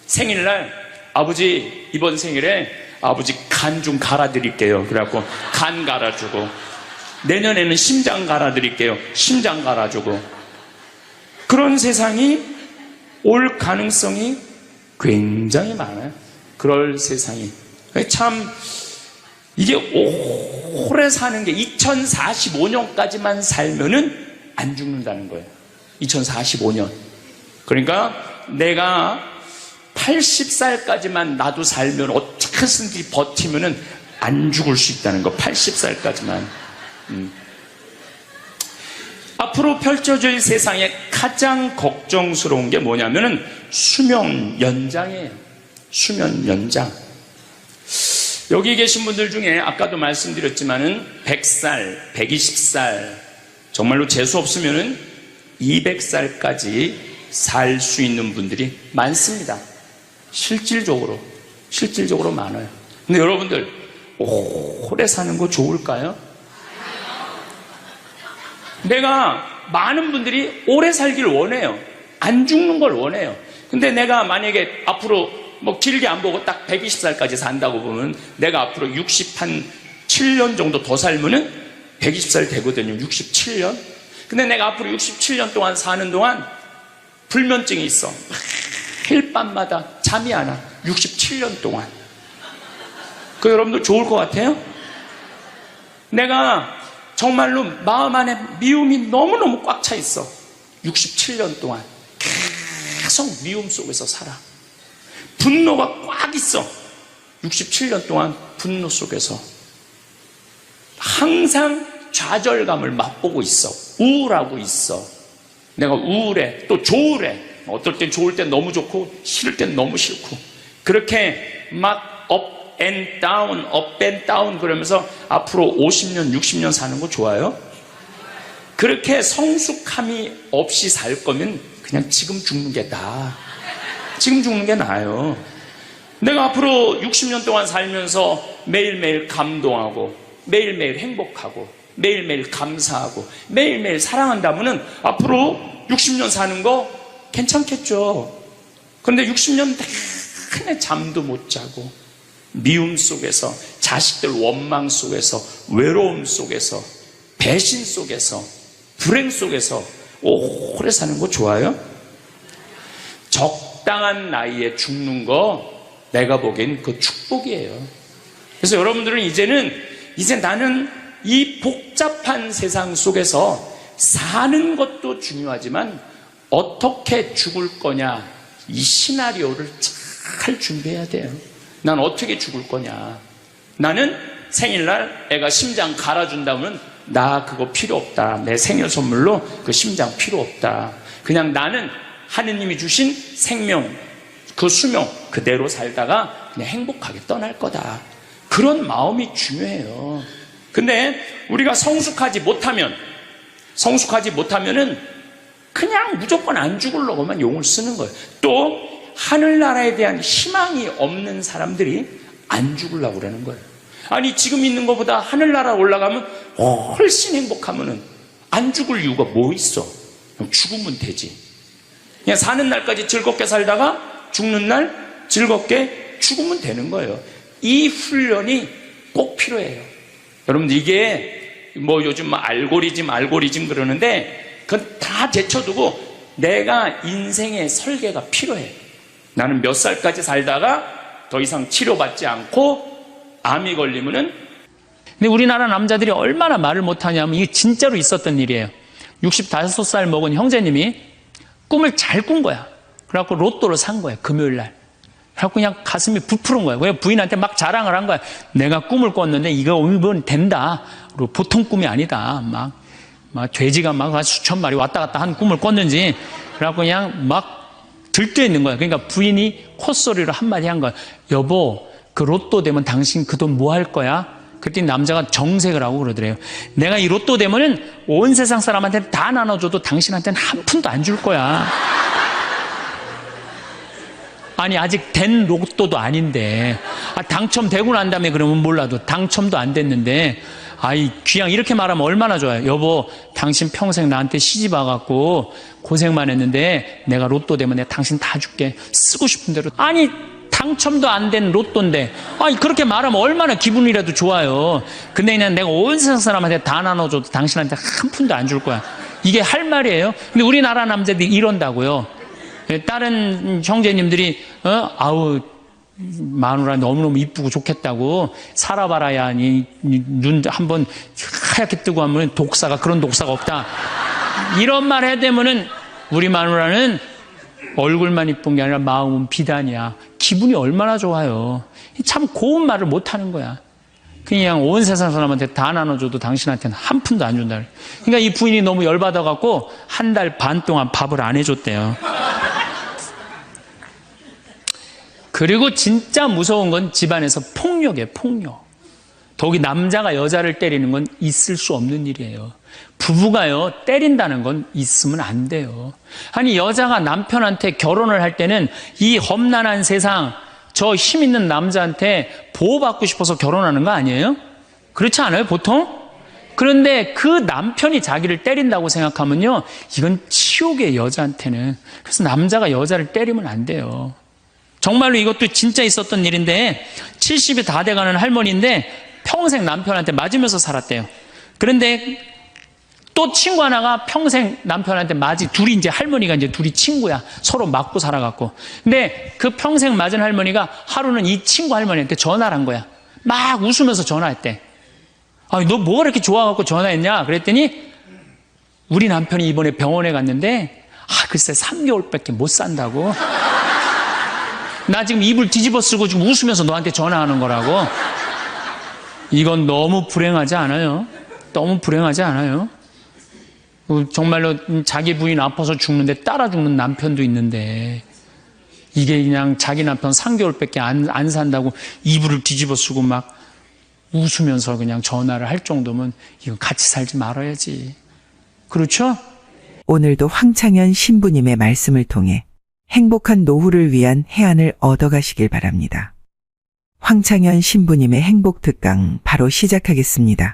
생일날 아버지 이번 생일에 아버지 간 좀 갈아드릴게요. 그래갖고 간 갈아주고, 내년에는 심장 갈아드릴게요. 심장 갈아주고. 그런 세상이 올 가능성이 굉장히 많아요. 그럴 세상이. 참 이게 오래 사는 게 2045년까지만 살면은 안 죽는다는 거예요. 2045년. 그러니까 내가 80살까지만 나도 살면 어떻게든지 버티면은 안 죽을 수 있다는 거. 80살까지만. 앞으로 펼쳐질 세상에 가장 걱정스러운 게 뭐냐면은 수명 연장이에요. 수명 연장. 여기 계신 분들 중에 아까도 말씀드렸지만은 100살, 120살, 정말로 재수 없으면은 200살까지 살 수 있는 분들이 많습니다. 실질적으로 많아요. 근데 여러분들 오래 사는 거 좋을까요? 내가 많은 분들이 오래 살길 원해요. 안 죽는 걸 원해요. 근데 내가 만약에 앞으로 뭐 길게 안 보고 딱 120살까지 산다고 보면 내가 앞으로 67년 정도 더 살면은 120살 되거든요. 67년. 근데 내가 앞으로 67년 동안 사는 동안 불면증이 있어. 매일 밤마다 잠이 안 와. 67년 동안. 그 여러분들 좋을 것 같아요? 내가 정말로 마음 안에 미움이 너무너무 꽉 차 있어. 67년 동안 계속 미움 속에서 살아. 분노가 꽉 있어. 67년 동안 분노 속에서 항상 좌절감을 맛보고 있어. 우울하고 있어. 내가 우울해, 또 조울해. 어떨 땐 좋을 땐 너무 좋고 싫을 땐 너무 싫고, 그렇게 막 up and down 그러면서 앞으로 50년 60년 사는 거 좋아요? 그렇게 성숙함이 없이 살 거면 그냥 지금 죽는 게 나아. 지금 죽는 게 나아요. 내가 앞으로 60년 동안 살면서 매일매일 감동하고 매일매일 행복하고 매일매일 감사하고 매일매일 사랑한다면은 앞으로 60년 사는 거 괜찮겠죠. 그런데 60년 내내 잠도 못 자고 미움 속에서, 자식들 원망 속에서, 외로움 속에서, 배신 속에서, 불행 속에서 오래 사는 거 좋아요? 적당한 나이에 죽는 거 내가 보기엔 그 축복이에요. 그래서 여러분들은 이제 나는 이 복잡한 세상 속에서 사는 것도 중요하지만 어떻게 죽을 거냐, 이 시나리오를 잘 준비해야 돼요. 난 어떻게 죽을 거냐. 나는 생일날 애가 심장 갈아준다면 나 그거 필요 없다. 내 생일 선물로 그 심장 필요 없다. 그냥 나는 하느님이 주신 생명, 그 수명 그대로 살다가 그냥 행복하게 떠날 거다. 그런 마음이 중요해요. 근데 우리가 성숙하지 못하면은 그냥 무조건 안 죽으려고만 용을 쓰는 거예요. 또 하늘나라에 대한 희망이 없는 사람들이 안 죽으려고 그러는 거예요. 아니 지금 있는 것보다 하늘나라 올라가면 훨씬 행복하면은 안 죽을 이유가 뭐 있어? 그냥 죽으면 되지. 그냥 사는 날까지 즐겁게 살다가 죽는 날 즐겁게 죽으면 되는 거예요. 이 훈련이 꼭 필요해요. 여러분들 이게 뭐 요즘 알고리즘 그러는데 그건 다 제쳐두고 내가 인생의 설계가 필요해. 나는 몇 살까지 살다가 더 이상 치료받지 않고 암이 걸리면은. 근데 우리나라 남자들이 얼마나 말을 못하냐면 이게 진짜로 있었던 일이에요. 65살 먹은 형제님이 꿈을 잘 꾼 거야. 그래갖고 로또를 산 거야, 금요일 날. 그래갖고 그냥 가슴이 부풀은 거야. 그래서 부인한테 막 자랑을 한 거야. 내가 꿈을 꿨는데 이거 오늘 된다. 그리고 보통 꿈이 아니다. 막 돼지가 막 수천 마리 왔다 갔다 한 꿈을 꿨는지. 그래갖고 그냥 막 들떠있는 거야. 그러니까 부인이 콧소리로 한마디 한 거야. 여보, 그 로또 되면 당신 그 돈 뭐 할 거야? 그랬더니 남자가 정색을 하고 그러더래요. 내가 이 로또 되면은 온 세상 사람한테 다 나눠줘도 당신한테는 한 푼도 안 줄 거야. 아니 아직 된 로또도 아닌데, 당첨되고 난 다음에 그러면 몰라도 당첨도 안 됐는데, 아이 귀양 이렇게 말하면 얼마나 좋아요. 여보, 당신 평생 나한테 시집 와갖고 고생만 했는데 내가 로또 되면 내가 당신 다 줄게. 쓰고 싶은 대로. 아니 당첨도 안 된 로또인데, 아니 그렇게 말하면 얼마나 기분이라도 좋아요. 근데 그냥 내가 온 세상 사람한테 다 나눠줘도 당신한테 한 푼도 안 줄 거야. 이게 할 말이에요. 근데 우리나라 남자들이 이런다고요. 다른 형제님들이 아우 마누라 너무너무 이쁘고 좋겠다고 살아봐라야 눈 한번 하얗게 뜨고 하면 독사가, 그런 독사가 없다, 이런 말 해야 되면은 우리 마누라는 얼굴만 이쁜 게 아니라 마음은 비단이야. 기분이 얼마나 좋아요. 참 고운 말을 못하는 거야. 그냥 온 세상 사람한테 다 나눠줘도 당신한테는 한 푼도 안 준다. 그러니까 이 부인이 너무 열받아갖고 한 달 반 동안 밥을 안 해줬대요. 그리고 진짜 무서운 건 집안에서 폭력이에요. 폭력. 더욱이 남자가 여자를 때리는 건 있을 수 없는 일이에요. 부부가요, 때린다는 건 있으면 안 돼요. 아니 여자가 남편한테 결혼을 할 때는 이 험난한 세상, 저 힘 있는 남자한테 보호받고 싶어서 결혼하는 거 아니에요? 그렇지 않아요, 보통? 그런데 그 남편이 자기를 때린다고 생각하면요, 이건 치욕이에요, 여자한테는. 그래서 남자가 여자를 때리면 안 돼요. 정말로 이것도 진짜 있었던 일인데, 70이 다 돼가는 할머니인데 평생 남편한테 맞으면서 살았대요. 그런데 또 친구 하나가 평생 남편한테 둘이 이제 할머니가 이제 둘이 친구야. 서로 맞고 살아갖고. 근데 그 평생 맞은 할머니가 하루는 이 친구 할머니한테 전화를 한 거야. 막 웃으면서 전화했대. 아, 너 뭐가 이렇게 좋아갖고 전화했냐? 그랬더니 우리 남편이 이번에 병원에 갔는데 글쎄 3개월밖에 못 산다고. 나 지금 이불 뒤집어 쓰고 지금 웃으면서 너한테 전화하는 거라고. 이건 너무 불행하지 않아요? 너무 불행하지 않아요? 정말로 자기 부인 아파서 죽는데 따라 죽는 남편도 있는데 이게 그냥 자기 남편 3개월밖에 안 산다고 이불을 뒤집어 쓰고 막 웃으면서 그냥 전화를 할 정도면 이건 같이 살지 말아야지. 그렇죠? 오늘도 황창현 신부님의 말씀을 통해 행복한 노후를 위한 해안을 얻어가시길 바랍니다. 황창현 신부님의 행복 특강 바로 시작하겠습니다.